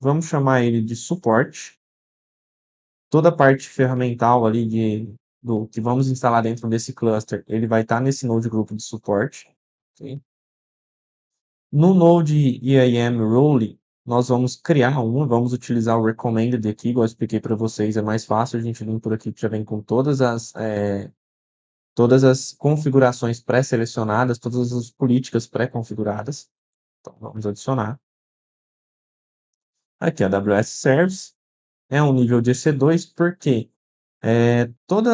Vamos chamar ele de suporte. Toda a parte ferramental ali do que vamos instalar dentro desse cluster, ele vai estar nesse node group de suporte. Okay? No Node IAM Role, nós vamos criar vamos utilizar o Recommended aqui, igual eu expliquei para vocês, é mais fácil a gente vir por aqui, que já vem com todas as configurações pré-selecionadas, todas as políticas pré-configuradas. Então, vamos adicionar. Aqui, a AWS Service é um nível de EC2, porque todos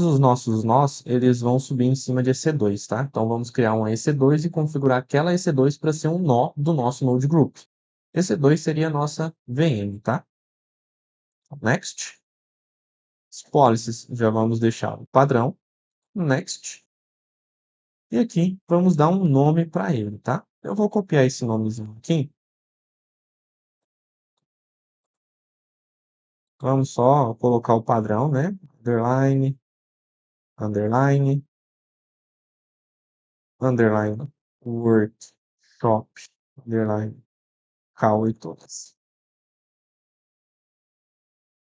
os nossos nós, eles vão subir em cima de EC2, tá? Então, vamos criar um EC2 e configurar aquela EC2 para ser um nó do nosso Node Group. EC2 seria a nossa VM, tá? Next. As policies já vamos deixar o padrão. Next. E aqui, vamos dar um nome para ele, tá? Eu vou copiar esse nomezinho aqui Vamos só colocar o padrão, né? Underline, underline, underline, workshop, underline, call e todas.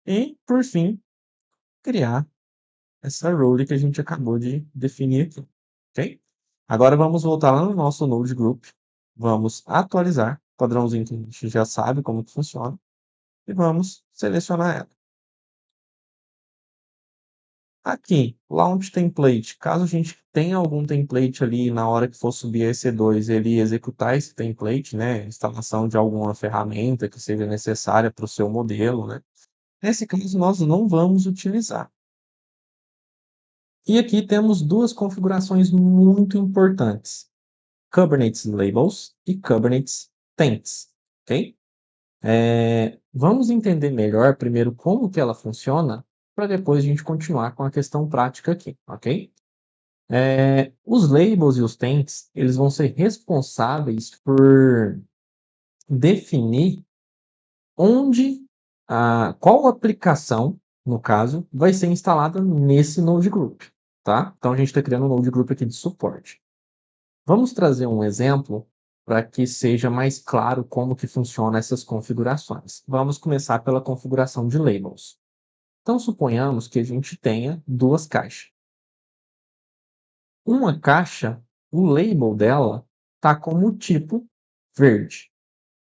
E, por fim, criar essa role que a gente acabou de definir aqui, ok? Agora vamos voltar lá no nosso Node Group, vamos atualizar o padrãozinho que a gente já sabe como que funciona e vamos selecionar ela. Aqui, Launch Template, caso a gente tenha algum template ali na hora que for subir a EC2, ele executar esse template, né, instalação de alguma ferramenta que seja necessária para o seu modelo, né? Nesse caso, nós não vamos utilizar. E aqui temos duas configurações muito importantes: Kubernetes Labels e Kubernetes Tents, ok? Vamos entender melhor primeiro como que ela funciona, para depois a gente continuar com a questão prática aqui, ok? Os labels e os tents, eles vão ser responsáveis por definir onde, qual aplicação, no caso, vai ser instalada nesse Node Group, tá? Então a gente está criando um Node Group aqui de suporte. Vamos trazer um exemplo para que seja mais claro como que funciona essas configurações. Vamos começar pela configuração de labels. Então suponhamos que a gente tenha duas caixas. Uma caixa, o label dela está como tipo verde.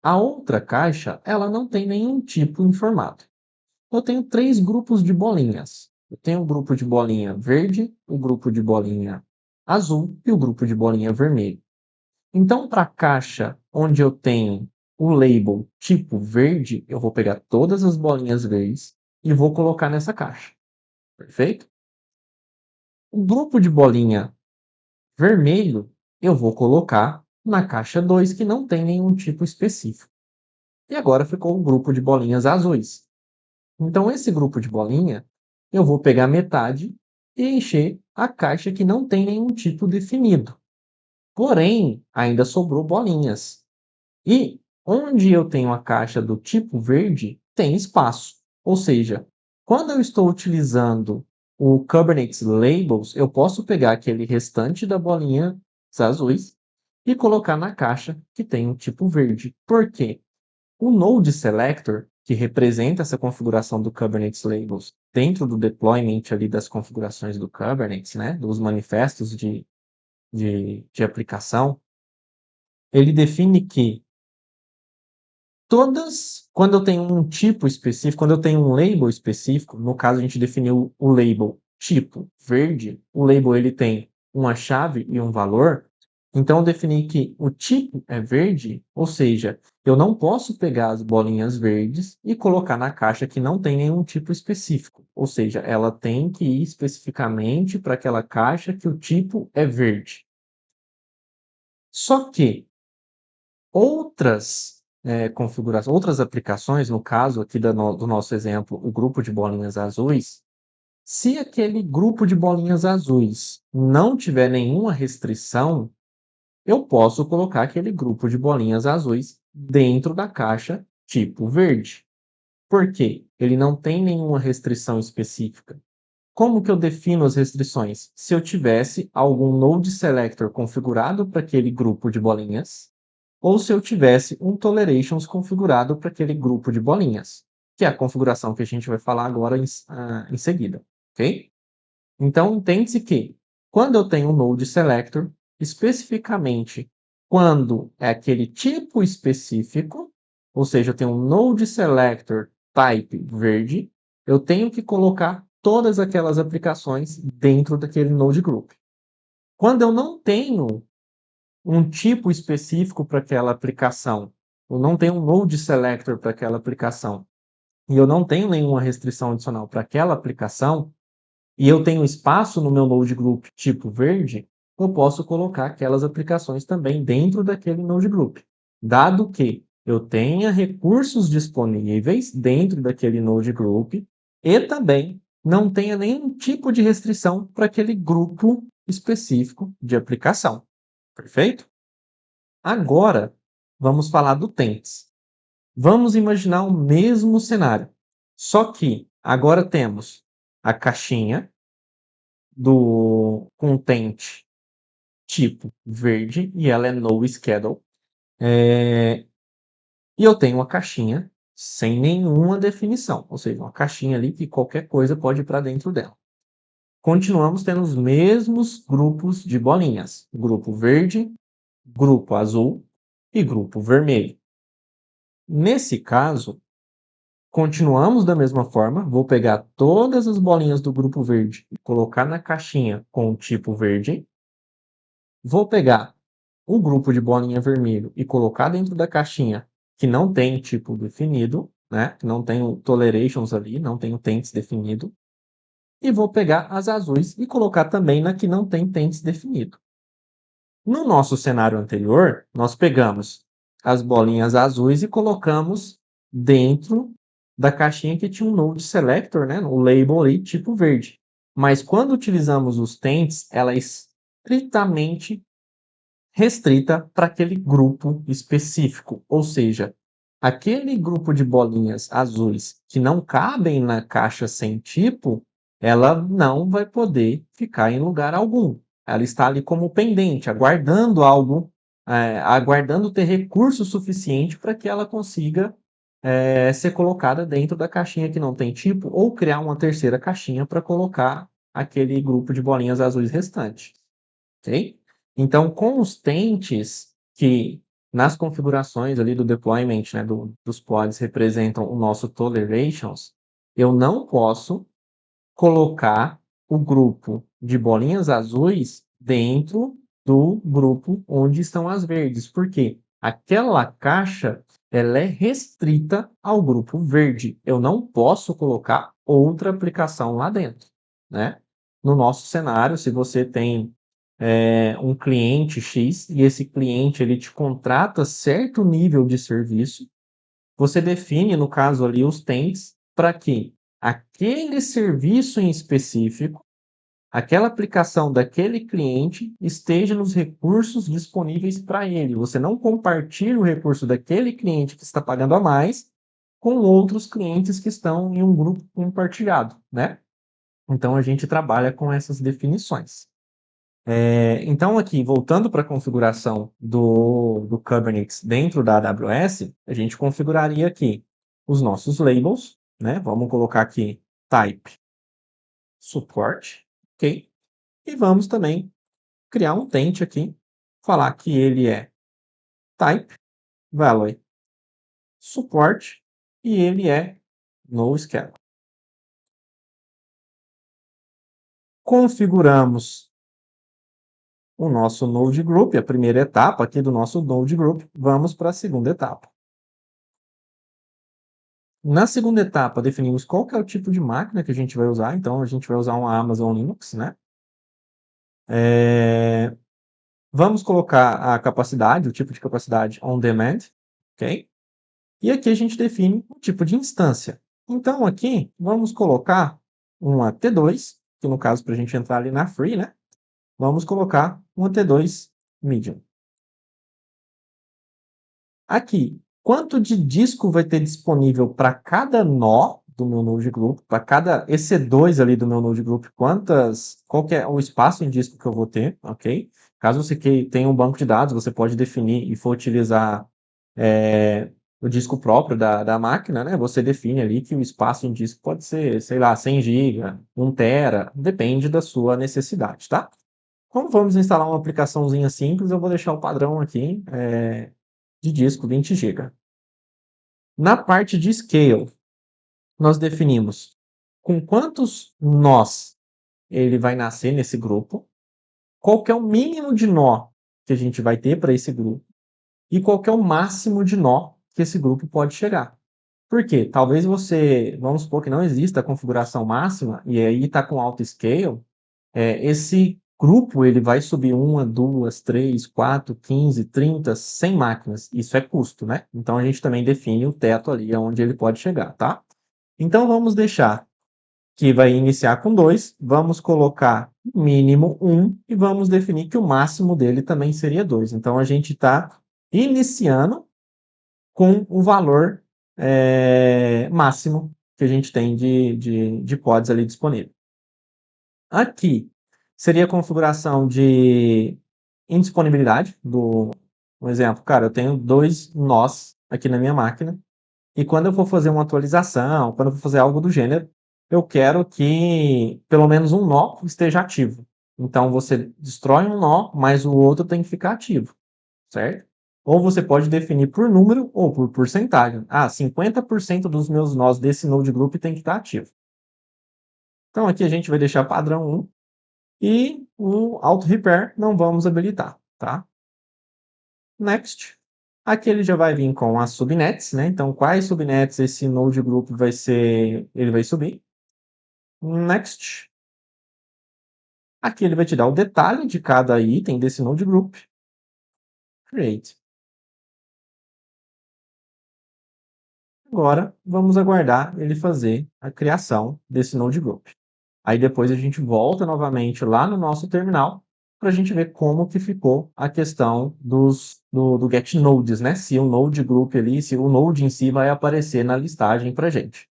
A outra caixa, ela não tem nenhum tipo informado. Eu tenho três grupos de bolinhas. Eu tenho o grupo de bolinha verde, o grupo de bolinha azul e o grupo de bolinha vermelho. Então, para a caixa onde eu tenho o label tipo verde, eu vou pegar todas as bolinhas verdes e vou colocar nessa caixa. Perfeito? O grupo de bolinha vermelho, eu vou colocar na caixa 2, que não tem nenhum tipo específico. E agora ficou o grupo de bolinhas azuis. Então, esse grupo de bolinha, eu vou pegar metade e encher a caixa que não tem nenhum tipo definido. Porém, ainda sobrou bolinhas. E onde eu tenho a caixa do tipo verde, tem espaço. Ou seja, quando eu estou utilizando o Kubernetes Labels, eu posso pegar aquele restante da bolinha azuis e colocar na caixa que tem o tipo verde. Por quê? O Node Selector, que representa essa configuração do Kubernetes Labels dentro do deployment ali das configurações do Kubernetes, né, dos manifestos de aplicação, ele define que quando eu tenho um tipo específico, quando eu tenho um label específico, no caso a gente definiu o label tipo verde, o label ele tem uma chave e um valor, então eu defini que o tipo é verde, ou seja, eu não posso pegar as bolinhas verdes e colocar na caixa que não tem nenhum tipo específico, ou seja, ela tem que ir especificamente para aquela caixa que o tipo é verde. Só que outras configurações, outras aplicações, no caso aqui do nosso exemplo, o grupo de bolinhas azuis, se aquele grupo de bolinhas azuis não tiver nenhuma restrição, eu posso colocar aquele grupo de bolinhas azuis dentro da caixa tipo verde. Por quê? Ele não tem nenhuma restrição específica. Como que eu defino as restrições? Se eu tivesse algum node selector configurado para aquele grupo de bolinhas, ou se eu tivesse um tolerations configurado para aquele grupo de bolinhas, que é a configuração que a gente vai falar agora em seguida, ok? Então, entende-se que quando eu tenho um node selector, especificamente quando é aquele tipo específico, ou seja, eu tenho um node selector type verde, eu tenho que colocar todas aquelas aplicações dentro daquele node group. Quando eu não tenho um tipo específico para aquela aplicação, eu não tenho um node selector para aquela aplicação, e eu não tenho nenhuma restrição adicional para aquela aplicação, e eu tenho espaço no meu Node Group tipo verde, eu posso colocar aquelas aplicações também dentro daquele Node Group. Dado que eu tenha recursos disponíveis dentro daquele Node Group e também não tenha nenhum tipo de restrição para aquele grupo específico de aplicação. Perfeito? Agora, vamos falar do Tents. Vamos imaginar o mesmo cenário. Só que agora temos a caixinha do contente tipo verde e ela é no schedule. E eu tenho uma caixinha sem nenhuma definição, ou seja, uma caixinha ali que qualquer coisa pode ir para dentro dela. Continuamos tendo os mesmos grupos de bolinhas: grupo verde, grupo azul e grupo vermelho. Nesse caso, continuamos da mesma forma. Vou pegar todas as bolinhas do grupo verde e colocar na caixinha com o tipo verde. Vou pegar o grupo de bolinha vermelho e colocar dentro da caixinha que não tem tipo definido, né? Que não tem o tolerations ali, não tem o tents definido. E vou pegar as azuis e colocar também na que não tem tents definido. No nosso cenário anterior, nós pegamos as bolinhas azuis e colocamos dentro da caixinha que tinha um node selector, né, o label ali, tipo verde. Mas quando utilizamos os tents, ela é estritamente restrita para aquele grupo específico, ou seja, aquele grupo de bolinhas azuis que não cabem na caixa sem tipo, ela não vai poder ficar em lugar algum. Ela está ali como pendente, aguardando algo, aguardando ter recurso suficiente para que ela consiga ser colocada dentro da caixinha que não tem tipo, ou criar uma terceira caixinha para colocar aquele grupo de bolinhas azuis restante. Ok? Então, com os tentes que nas configurações ali do deployment, né, dos pods representam o nosso tolerations, eu não posso colocar o grupo de bolinhas azuis dentro do grupo onde estão as verdes, porque aquela caixa ela é restrita ao grupo verde. Eu não posso colocar outra aplicação lá dentro, né? No nosso cenário, se você tem um cliente X e esse cliente ele te contrata certo nível de serviço, você define, no caso ali, os TENTs para que aquele serviço em específico, aquela aplicação daquele cliente esteja nos recursos disponíveis para ele. Você não compartilha o recurso daquele cliente que está pagando a mais com outros clientes que estão em um grupo compartilhado, né? Então a gente trabalha com essas definições. Então, aqui, voltando para a configuração do Kubernetes dentro da AWS, a gente configuraria aqui os nossos labels, né? Vamos colocar aqui type support, ok? E vamos também criar um tent aqui, falar que ele é type value support e ele é NoScale. Configuramos o nosso Node Group, a primeira etapa aqui do nosso Node Group. Vamos para a segunda etapa. Na segunda etapa, definimos qual que é o tipo de máquina que a gente vai usar. Então, a gente vai usar uma Amazon Linux, né? Vamos colocar a capacidade, o tipo de capacidade on demand, ok? E aqui a gente define o tipo de instância. Então, aqui, vamos colocar uma T2, que no caso, para a gente entrar ali na Free, né? Vamos colocar uma T2 Medium. Aqui, quanto de disco vai ter disponível para cada nó do meu Node Group, para cada EC2 ali do meu Node Group, qual que é o espaço em disco que eu vou ter, ok? Caso você tenha um banco de dados, você pode definir e for utilizar o disco próprio da máquina, né? Você define ali que o espaço em disco pode ser, sei lá, 100 GB, 1 tera, depende da sua necessidade, tá? Como vamos instalar uma aplicaçãozinha simples, eu vou deixar o padrão aqui, de disco 20 GB. Na parte de scale, nós definimos com quantos nós ele vai nascer nesse grupo, qual que é o mínimo de nó que a gente vai ter para esse grupo e qual que é o máximo de nó que esse grupo pode chegar. Por quê? Talvez vamos supor que não exista a configuração máxima e aí está com auto scale, esse grupo ele vai subir 1, 2, 3, 4, 15, 30, 100 máquinas. Isso é custo, né? Então a gente também define o teto ali aonde ele pode chegar, tá? Então vamos deixar que vai iniciar com 2, vamos colocar mínimo 1 e vamos definir que o máximo dele também seria 2. Então a gente está iniciando com o valor máximo que a gente tem de pods ali disponível. Aqui seria a configuração de indisponibilidade do um exemplo, cara, eu tenho 2 nós aqui na minha máquina, e quando eu for fazer uma atualização, quando eu for fazer algo do gênero, eu quero que pelo menos um nó esteja ativo. Então você destrói um nó, mas o outro tem que ficar ativo, certo? Ou você pode definir por número ou por porcentagem. Ah, 50% dos meus nós desse node group tem que estar ativo. Então aqui a gente vai deixar padrão 1 e o auto repair não vamos habilitar, tá? Next. Aqui ele já vai vir com as subnets, né? Então, quais subnets esse node group ele vai subir. Next. Aqui ele vai te dar o detalhe de cada item desse node group. Create. Agora, vamos aguardar ele fazer a criação desse node group. Aí depois a gente volta novamente lá no nosso terminal para a gente ver como que ficou a questão do get nodes, né? Se o node group ali, se o node em si vai aparecer na listagem para a gente.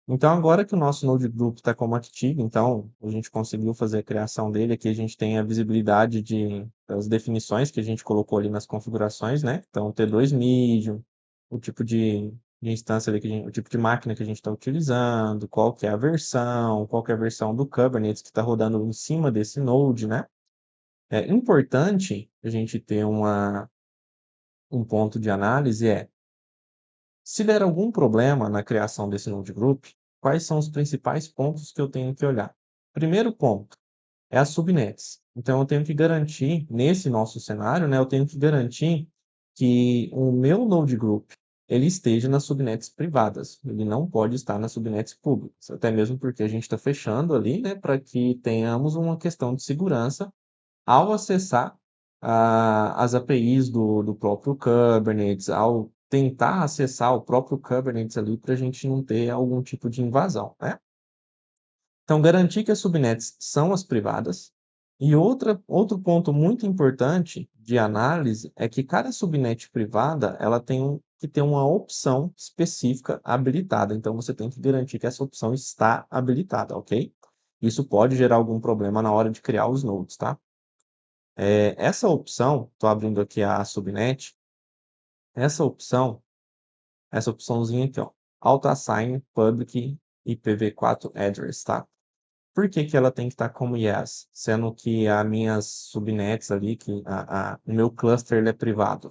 Então, agora que o nosso node group está como ativo, então a gente conseguiu fazer a criação dele. Aqui a gente tem a visibilidade das definições que a gente colocou ali nas configurações, né? Então, T2 medium, o tipo de instância ali o tipo de máquina que a gente está utilizando, qual que é a versão, qual que é a versão do Kubernetes que está rodando em cima desse node, né? É importante a gente ter um ponto de análise se der algum problema na criação desse node group, quais são os principais pontos que eu tenho que olhar? Primeiro ponto é as subnets. Então, eu tenho que garantir, nesse nosso cenário, né, eu tenho que garantir que o meu node group ele esteja nas subnets privadas. Ele não pode estar nas subnets públicas, até mesmo porque a gente está fechando ali, né, para que tenhamos uma questão de segurança ao acessar as APIs do próprio Kubernetes, ao tentar acessar o próprio Kubernetes ali para a gente não ter algum tipo de invasão, né? Então, garantir que as subnets são as privadas. E outro ponto muito importante de análise é que cada subnet privada ela tem que ter uma opção específica habilitada. Então, você tem que garantir que essa opção está habilitada, ok? Isso pode gerar algum problema na hora de criar os nodes, tá? Essa opção, estou abrindo aqui a subnet, essa opção, essa opçãozinha aqui, ó, Auto Assign Public IPv4 Address, tá? Por que que ela tem que estar como yes, sendo que as minhas subnets ali, que o meu cluster ele é privado?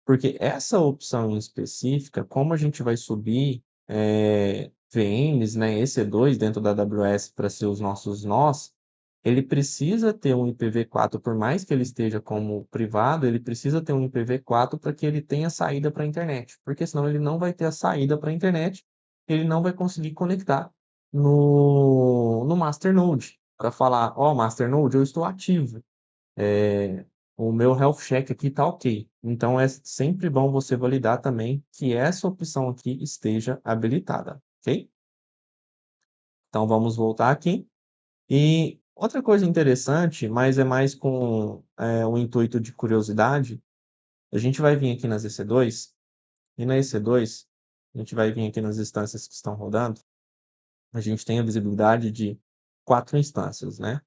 Porque essa opção em específica, como a gente vai subir VMs, né, EC2 dentro da AWS para ser os nossos nós, ele precisa ter um IPv4, por mais que ele esteja como privado, ele precisa ter um IPv4 para que ele tenha saída para a internet, porque senão ele não vai ter a saída para a internet, ele não vai conseguir conectar no Masternode para falar, ó, Masternode, eu estou ativo. O meu health check aqui está ok. Então é sempre bom você validar também que essa opção aqui esteja habilitada, ok? Então vamos voltar aqui. E outra coisa interessante, mas é mais com o intuito de curiosidade, a gente vai vir aqui nas EC2, e na EC2, a gente vai vir aqui nas instâncias que estão rodando, a gente tem a visibilidade de 4 instâncias, né?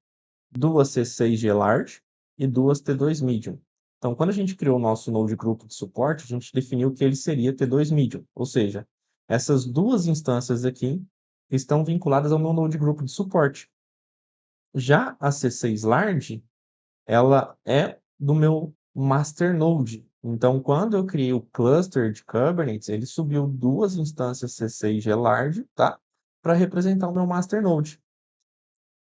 2 C6G Large e 2 T2 Medium. Então, quando a gente criou o nosso Node Group de suporte, a gente definiu que ele seria T2 Medium, ou seja, essas duas instâncias aqui estão vinculadas ao meu Node Group de suporte. Já a C6 Large, ela é do meu Masternode. Então, quando eu criei o cluster de Kubernetes, ele subiu duas instâncias C6G Large, tá? Para representar o meu Masternode.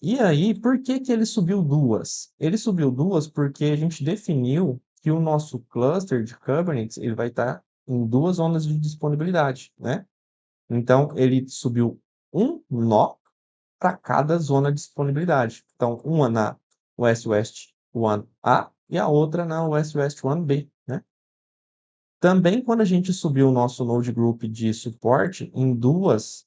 E aí, por que que ele subiu duas? Ele subiu duas porque a gente definiu que o nosso cluster de Kubernetes ele vai estar em duas zonas de disponibilidade, né? Então, ele subiu um nó para cada zona de disponibilidade. Então, uma na West-West 1A e a outra na West-West 1B, né? Também, quando a gente subiu o nosso Node Group de suporte em duas,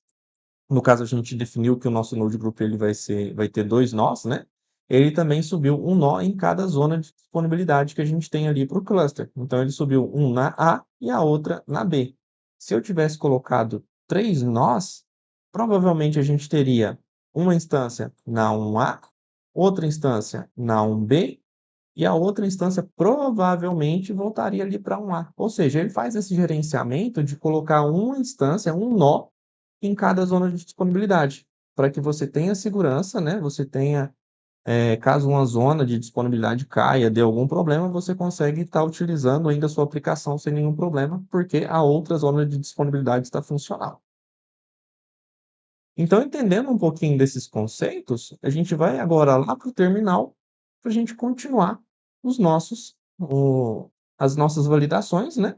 no caso a gente definiu que o nosso Node Group ele vai ter dois nós, né? Ele também subiu um nó em cada zona de disponibilidade que a gente tem ali para o cluster. Então, ele subiu um na A e a outra na B. Se eu tivesse colocado 3 nós, provavelmente a gente teria uma instância na 1A, outra instância na 1B, e a outra instância provavelmente voltaria ali para 1A. Ou seja, ele faz esse gerenciamento de colocar uma instância, um nó, em cada zona de disponibilidade, para que você tenha segurança, né? Você tenha, caso uma zona de disponibilidade caia, dê algum problema, você consegue estar utilizando ainda a sua aplicação sem nenhum problema, porque a outra zona de disponibilidade está funcional. Então, entendendo um pouquinho desses conceitos, a gente vai agora lá para o terminal para a gente continuar os nossos, as nossas validações, né?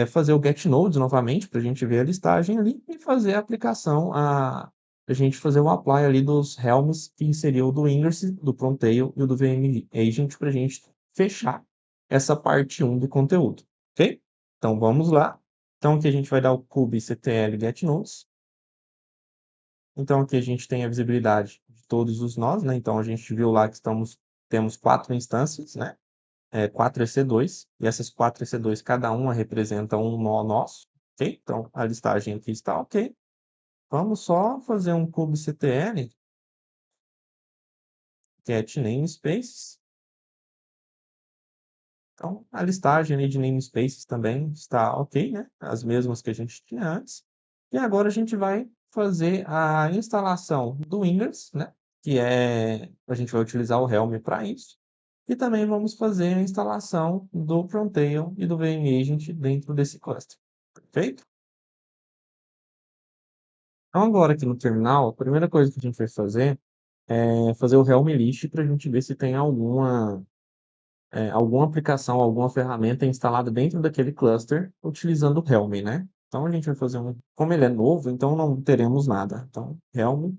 Fazer o get nodes novamente para a gente ver a listagem ali e fazer a aplicação, a gente fazer o apply ali dos Helms que inseriu o do Ingress, do Prontail e o do VM Agent para a gente fechar essa parte 1 do conteúdo, ok? Então vamos lá. Então aqui a gente vai dar o kubectl get nodes. Então, aqui a gente tem a visibilidade de todos os nós, né? Então, a gente viu lá que temos 4 instâncias, né? 4 EC2, e essas 4 EC2, cada uma representa um nó nosso, ok? Então, a listagem aqui está ok. Vamos só fazer um kubectl get namespaces. Então, a listagem ali de namespaces também está ok, né? As mesmas que a gente tinha antes. E agora a gente vai fazer a instalação do Ingress, né? A gente vai utilizar o Helm para isso. E também vamos fazer a instalação do Prontail e do VM Agent dentro desse cluster. Perfeito? Então, agora aqui no terminal, a primeira coisa que a gente vai fazer é fazer o Helm list para a gente ver se tem alguma aplicação, alguma ferramenta instalada dentro daquele cluster utilizando o Helm, né? Então a gente vai fazer como ele é novo, então não teremos nada. Então, Helm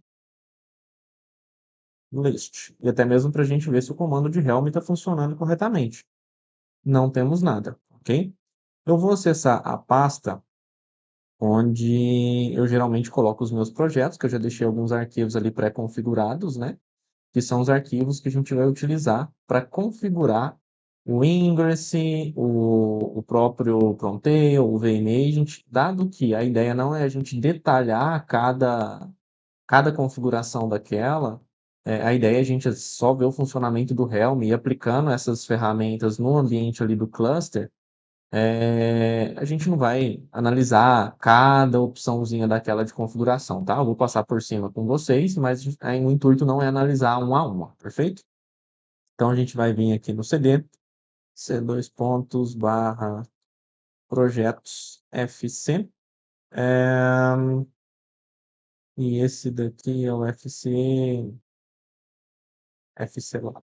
list. E até mesmo para a gente ver se o comando de Helm está funcionando corretamente. Não temos nada, ok? Eu vou acessar a pasta onde eu geralmente coloco os meus projetos, que eu já deixei alguns arquivos ali pré-configurados, né? Que são os arquivos que a gente vai utilizar para configurar o Ingress, o próprio Prontail, o VMagent, dado que a ideia não é a gente detalhar cada configuração daquela, a ideia é a gente só ver o funcionamento do Helm e aplicando essas ferramentas no ambiente ali do cluster, a gente não vai analisar cada opçãozinha daquela de configuração, tá? Eu vou passar por cima com vocês, mas aí o intuito não é analisar uma a uma, perfeito? Então a gente vai vir aqui no CD, C2 pontos barra projetos FC, e esse daqui é o FC lá.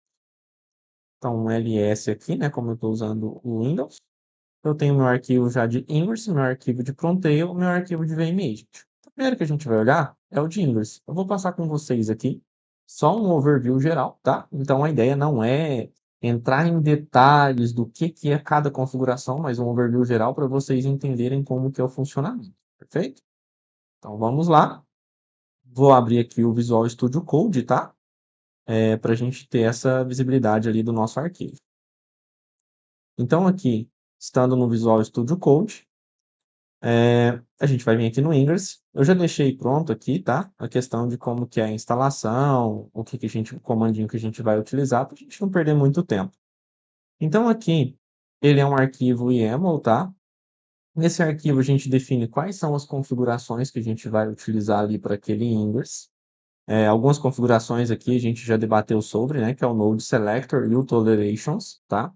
Então, um LS aqui, né? Como eu estou usando o Windows. Eu tenho meu arquivo já de Ingress, meu arquivo de Prontail, meu arquivo de VMagent. O primeiro que a gente vai olhar é o de Ingress. Eu vou passar com vocês aqui só um overview geral, tá? Então a ideia não é entrar em detalhes do que é cada configuração, mas um overview geral para vocês entenderem como que é o funcionamento, perfeito? Então vamos lá. Vou abrir aqui o Visual Studio Code, tá? Para a gente ter essa visibilidade ali do nosso arquivo. Então aqui, estando no Visual Studio Code, a gente vai vir aqui no Ingress. Eu já deixei pronto aqui, tá? A questão de como que é a instalação, o comandinho que a gente vai utilizar, para a gente não perder muito tempo. Então aqui, ele é um arquivo YAML, tá? Nesse arquivo a gente define quais são as configurações que a gente vai utilizar ali para aquele Ingress. Algumas configurações aqui a gente já debateu sobre, né? Que é o Node Selector e o Tolerations, tá?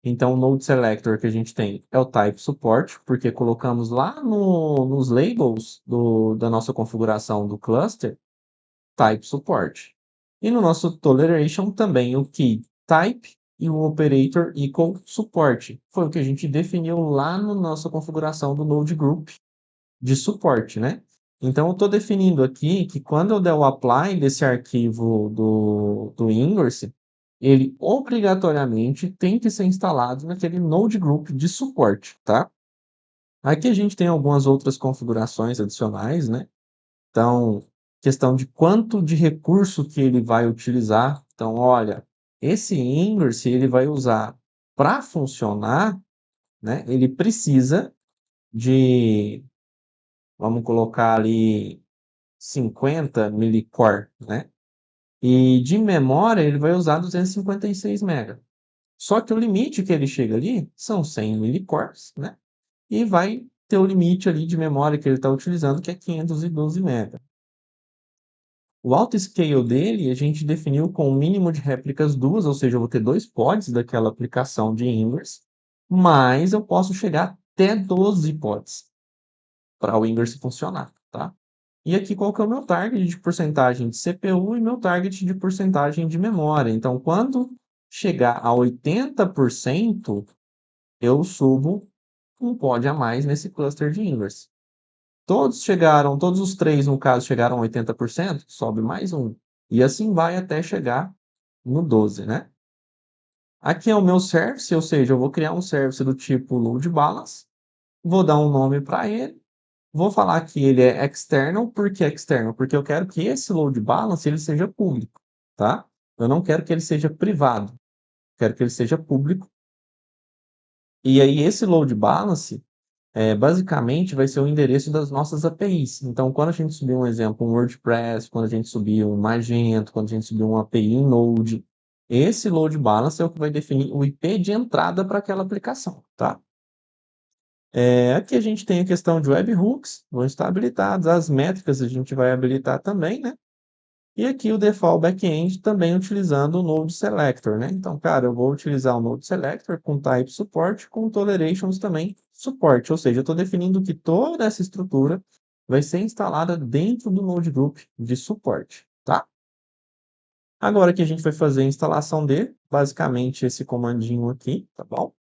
Então, o Node Selector que a gente tem é o Type Support, porque colocamos lá nos labels da nossa configuração do cluster, Type Support. E no nosso Toleration também o Key Type e o Operator Equal Support. Foi o que a gente definiu lá na nossa configuração do Node Group de suporte, né? Então, eu estou definindo aqui que quando eu der o apply desse arquivo do Ingress, ele obrigatoriamente tem que ser instalado naquele Node Group de suporte, tá? Aqui a gente tem algumas outras configurações adicionais, né? Então, questão de quanto de recurso que ele vai utilizar. Então, olha, esse Ingress ele vai usar para funcionar, né? Ele precisa de vamos colocar ali 50 millicore, né? E de memória ele vai usar 256 MB. Só que o limite que ele chega ali são 100 millicores, né? E vai ter o limite ali de memória que ele está utilizando, que é 512 MB. O autoscale dele a gente definiu com o mínimo de réplicas duas, ou seja, eu vou ter 2 pods daquela aplicação de Ingress, mas eu posso chegar até 12 pods para o Ingress funcionar, tá? E aqui qual que é o meu target de porcentagem de CPU e meu target de porcentagem de memória. Então, quando chegar a 80%, eu subo um pod a mais nesse cluster de Ingress. Todos os três, no caso, chegaram a 80%, sobe mais um. E assim vai até chegar no 12, né? Aqui é o meu service, ou seja, eu vou criar um service do tipo load balance, vou dar um nome para ele, vou falar que ele é external. Por que external? Porque eu quero que esse load balance ele seja público, tá? Eu não quero que ele seja privado, quero que ele seja público. E aí esse load balance basicamente vai ser o endereço das nossas APIs. Então, quando a gente subir um exemplo, um WordPress, quando a gente subir um Magento, quando a gente subir uma API em Node, esse load balance é o que vai definir o IP de entrada para aquela aplicação, tá? Aqui a gente tem a questão de webhooks, vão estar habilitados, as métricas a gente vai habilitar também, né? E aqui o default backend também utilizando o Node Selector, né? Então, cara, eu vou utilizar o Node Selector com type support, com tolerations também suporte. Ou seja, eu estou definindo que toda essa estrutura vai ser instalada dentro do Node Group de suporte, tá? Agora que a gente vai fazer a instalação dele, basicamente esse comandinho aqui, tá bom?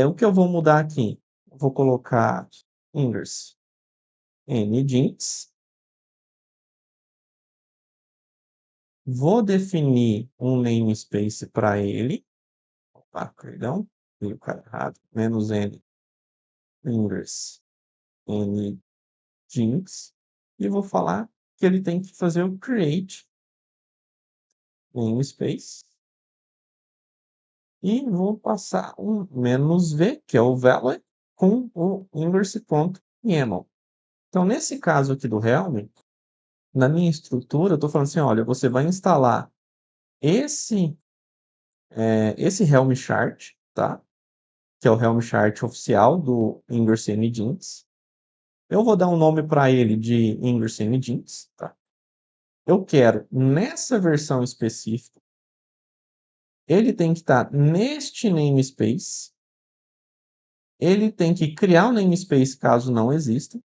O que eu vou mudar aqui? Eu vou colocar ingress nginx. Vou definir um namespace para ele. Perdão, li o cara errado. Menos n ingress n jinx. E vou falar que ele tem que fazer o create namespace. E vou passar um menos v, que é o value, com o ingress.yaml. Então, nesse caso aqui do Helm, na minha estrutura, eu estou falando assim, olha, você vai instalar esse, esse Helm chart, tá? Que é o Helm chart oficial do Ingress Nginx. Eu vou dar um nome para ele de Ingress Nginx, tá? Eu quero nessa versão específica, ele tem que estar neste namespace, ele tem que criar um namespace caso não exista,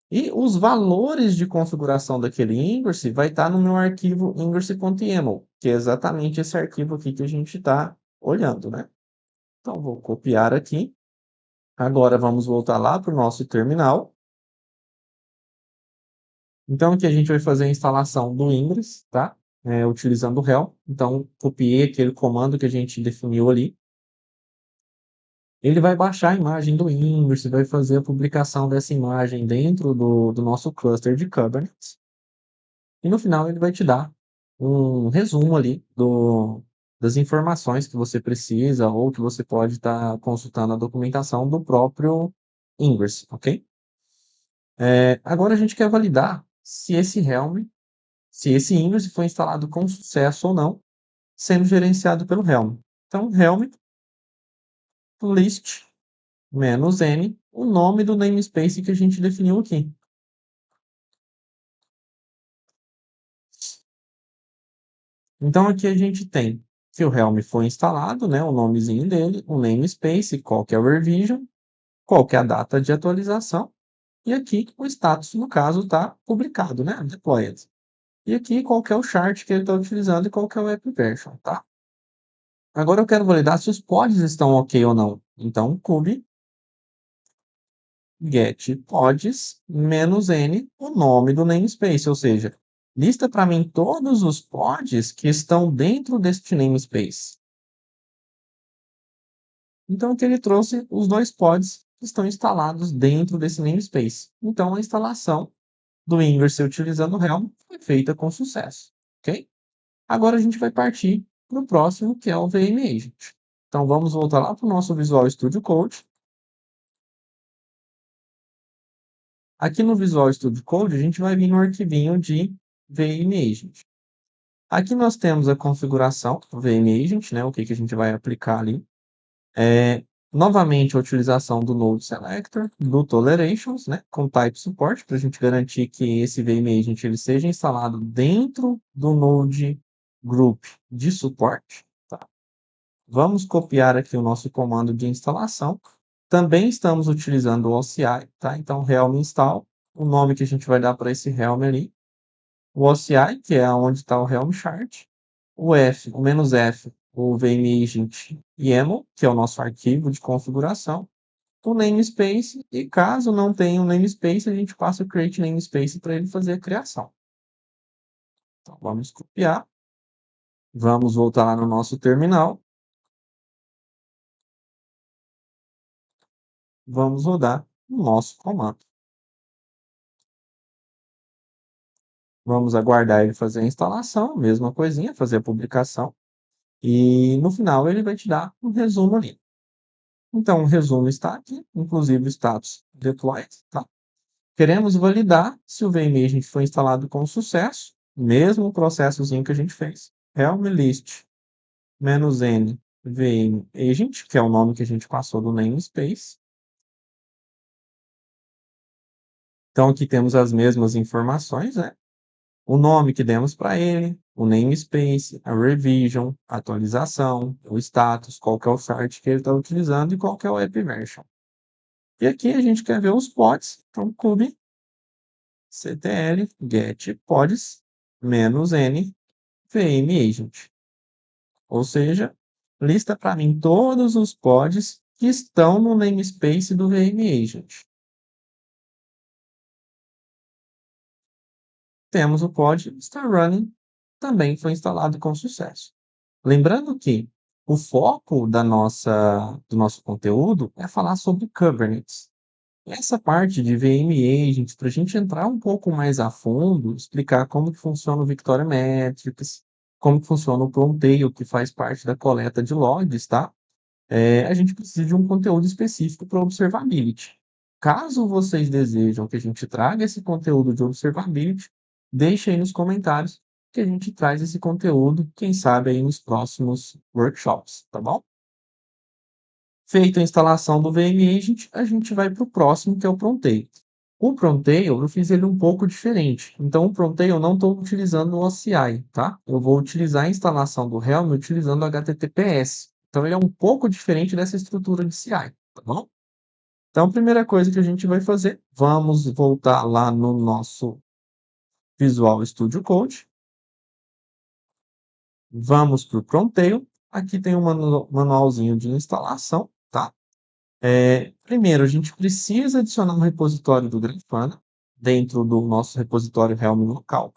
e os valores de configuração daquele Ingress vai estar no meu arquivo ingress.yaml, que é exatamente esse arquivo aqui que a gente está olhando, né? Então, vou copiar aqui. Agora, vamos voltar lá para o nosso terminal. Então, aqui a gente vai fazer a instalação do Ingress, tá? Utilizando o Helm. Então, copiei aquele comando que a gente definiu ali. Ele vai baixar a imagem do Ingress, vai fazer a publicação dessa imagem dentro do nosso cluster de Kubernetes. E no final ele vai te dar um resumo ali das informações que você precisa ou que você pode estar consultando a documentação do próprio Ingress, ok? Agora a gente quer validar se esse Ingress foi instalado com sucesso ou não, sendo gerenciado pelo Helm. Então, Helm list -n, o nome do namespace que a gente definiu aqui. Então, aqui a gente tem que o Helm foi instalado, né, o nomezinho dele, o namespace, qual que é o revision, qual que é a data de atualização, e aqui o status, no caso, está publicado, né, deployed. E aqui qual que é o chart que ele está utilizando e qual que é o app version, tá? Agora eu quero validar se os pods estão ok ou não. Então, kube get pods -n, o nome do namespace, ou seja, lista para mim todos os pods que estão dentro deste namespace. Então, aqui ele trouxe os 2 pods que estão instalados dentro desse namespace. Então, a instalação do Ingress utilizando o Helm foi feita com sucesso, ok? Agora a gente vai partir para o próximo, que é o VM Agent. Então, vamos voltar lá para o nosso Visual Studio Code. Aqui no Visual Studio Code, a gente vai vir no arquivinho de VMAgent. Aqui nós temos a configuração do VMAgent, né? O que a gente vai aplicar ali. Novamente, a utilização do Node Selector, do Tolerations, né? Com Type Support, para a gente garantir que esse VMAgent ele seja instalado dentro do Node Group de suporte. Tá? Vamos copiar aqui o nosso comando de instalação. Também estamos utilizando o OCI, tá? Então, Helm install, o nome que a gente vai dar para esse Helm ali. O OCI, que é onde está o Helm chart. O F, o "-f", o VMagent YAML, que é o nosso arquivo de configuração. O namespace, e caso não tenha um namespace, a gente passa o create namespace para ele fazer a criação. Então, vamos copiar. Vamos voltar lá no nosso terminal. Vamos rodar o nosso comando. Vamos aguardar ele fazer a instalação, mesma coisinha, fazer a publicação. E no final ele vai te dar um resumo ali. Então, o resumo está aqui, inclusive o status deployed, tá? Queremos validar se o VMagent foi instalado com sucesso, mesmo o processozinho que a gente fez. Helm list -n VMagent, que é o nome que a gente passou do namespace. Então, aqui temos as mesmas informações, né? O nome que demos para ele, o namespace, a revision, a atualização, o status, qual que é o site que ele está utilizando e qual que é o app version. E aqui a gente quer ver os pods, então cube ctl get pods -n VMagent. Ou seja, lista para mim todos os pods que estão no namespace do VMagent. Temos o pod start running, também foi instalado com sucesso. Lembrando que o foco do nosso conteúdo é falar sobre Kubernetes. Essa parte de VMagents, para a gente entrar um pouco mais a fundo, explicar como que funciona o Victoria Metrics, como que funciona o Prontail, que faz parte da coleta de logs, tá? A gente precisa de um conteúdo específico para Observability. Caso vocês desejam que a gente traga esse conteúdo de Observability, deixe aí nos comentários que a gente traz esse conteúdo, quem sabe aí nos próximos workshops, tá bom? Feita a instalação do VMagent, a gente vai para o próximo, que é o Prontail. O Prontail, eu fiz ele um pouco diferente. Então, o Prontail eu não estou utilizando o OCI, tá? Eu vou utilizar a instalação do Helm utilizando o HTTPS. Então, ele é um pouco diferente dessa estrutura de CI, tá bom? Então, a primeira coisa que a gente vai fazer, vamos voltar lá no nosso Visual Studio Code. Vamos para o Prontail. Aqui tem um manualzinho de instalação, tá? Primeiro, a gente precisa adicionar um repositório do Grafana dentro do nosso repositório Helm local.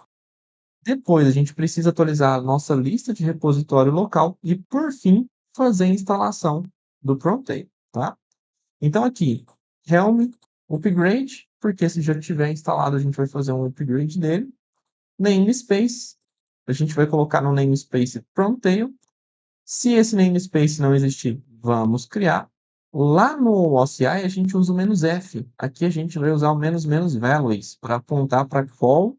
Depois, a gente precisa atualizar a nossa lista de repositório local e, por fim, fazer a instalação do Prontail, tá? Então, aqui, Helm upgrade, porque se já tiver instalado, a gente vai fazer um upgrade dele. Namespace, a gente vai colocar no namespace Prontail. Se esse namespace não existir, vamos criar. Lá no OCI, a gente usa o "-f". Aqui a gente vai usar o "-values" para apontar para qual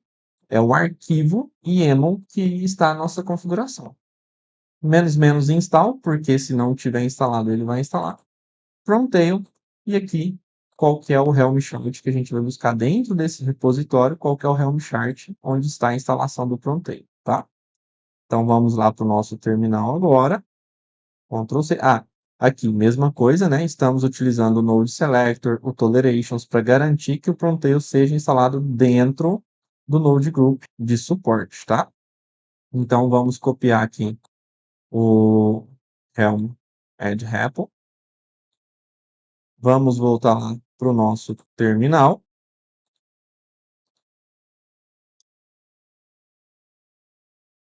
é o arquivo YAML que está a nossa configuração. "-install", porque se não tiver instalado, ele vai instalar. Prontail, e aqui qual que é o Helm chart que a gente vai buscar dentro desse repositório, qual que é o Helm chart onde está a instalação do Prontail, tá? Então vamos lá para o nosso terminal agora. Ctrl C. Aqui, mesma coisa, né? Estamos utilizando o Node Selector, o Tolerations, para garantir que o Prontail seja instalado dentro do Node Group de suporte, tá? Então, vamos copiar aqui o Helm Add REPL. Vamos voltar lá para o nosso terminal.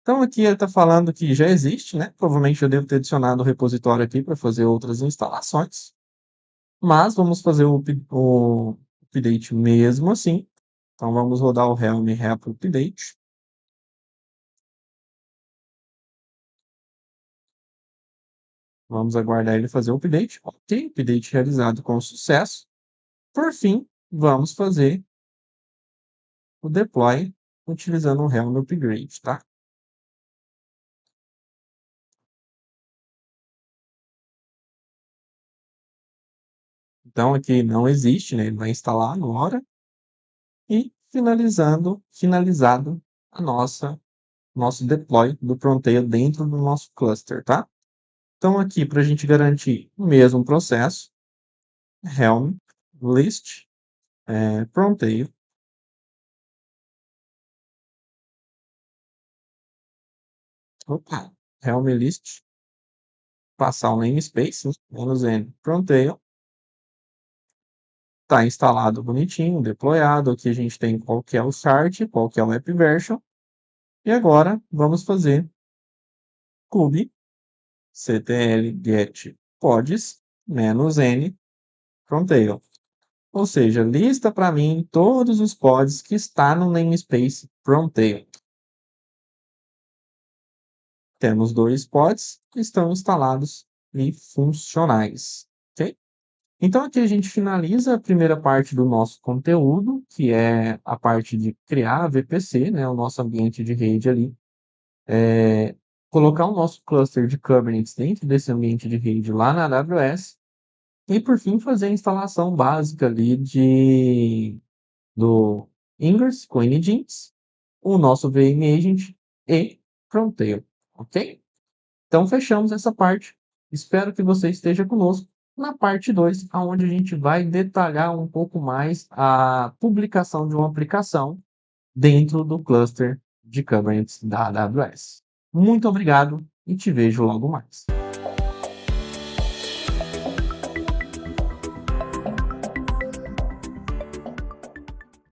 Então, aqui ele está falando que já existe, né? Provavelmente eu devo ter adicionado o repositório aqui para fazer outras instalações. Mas vamos fazer o update mesmo assim. Então, vamos rodar o Helm REPL Update. Vamos aguardar ele fazer o update. Ok, update realizado com sucesso. Por fim, vamos fazer o deploy utilizando o Helm Upgrade, tá? Então aqui não existe, né? Ele vai instalar na hora e finalizado a nosso deploy do Pronteio dentro do nosso cluster, tá? Então aqui para a gente garantir o mesmo processo, Helm list Pronteio, Helm list, passar o namespace, -n Pronteio, está instalado bonitinho, deployado. Aqui a gente tem qual que é o start, qual que é o app version. E agora vamos fazer kube ctl get pods -n Frontail. Ou seja, lista para mim todos os pods que está no namespace Frontail. Temos 2 pods que estão instalados e funcionais, ok? Então aqui a gente finaliza a primeira parte do nosso conteúdo, que é a parte de criar a VPC, né, o nosso ambiente de rede ali, colocar o nosso cluster de Kubernetes dentro desse ambiente de rede lá na AWS, e por fim fazer a instalação básica ali do Ingress com Nginx, o nosso VM Agent e Frontail, ok? Então fechamos essa parte. Espero que você esteja conosco na parte 2, onde a gente vai detalhar um pouco mais a publicação de uma aplicação dentro do cluster de Kubernetes da AWS. Muito obrigado e te vejo logo mais.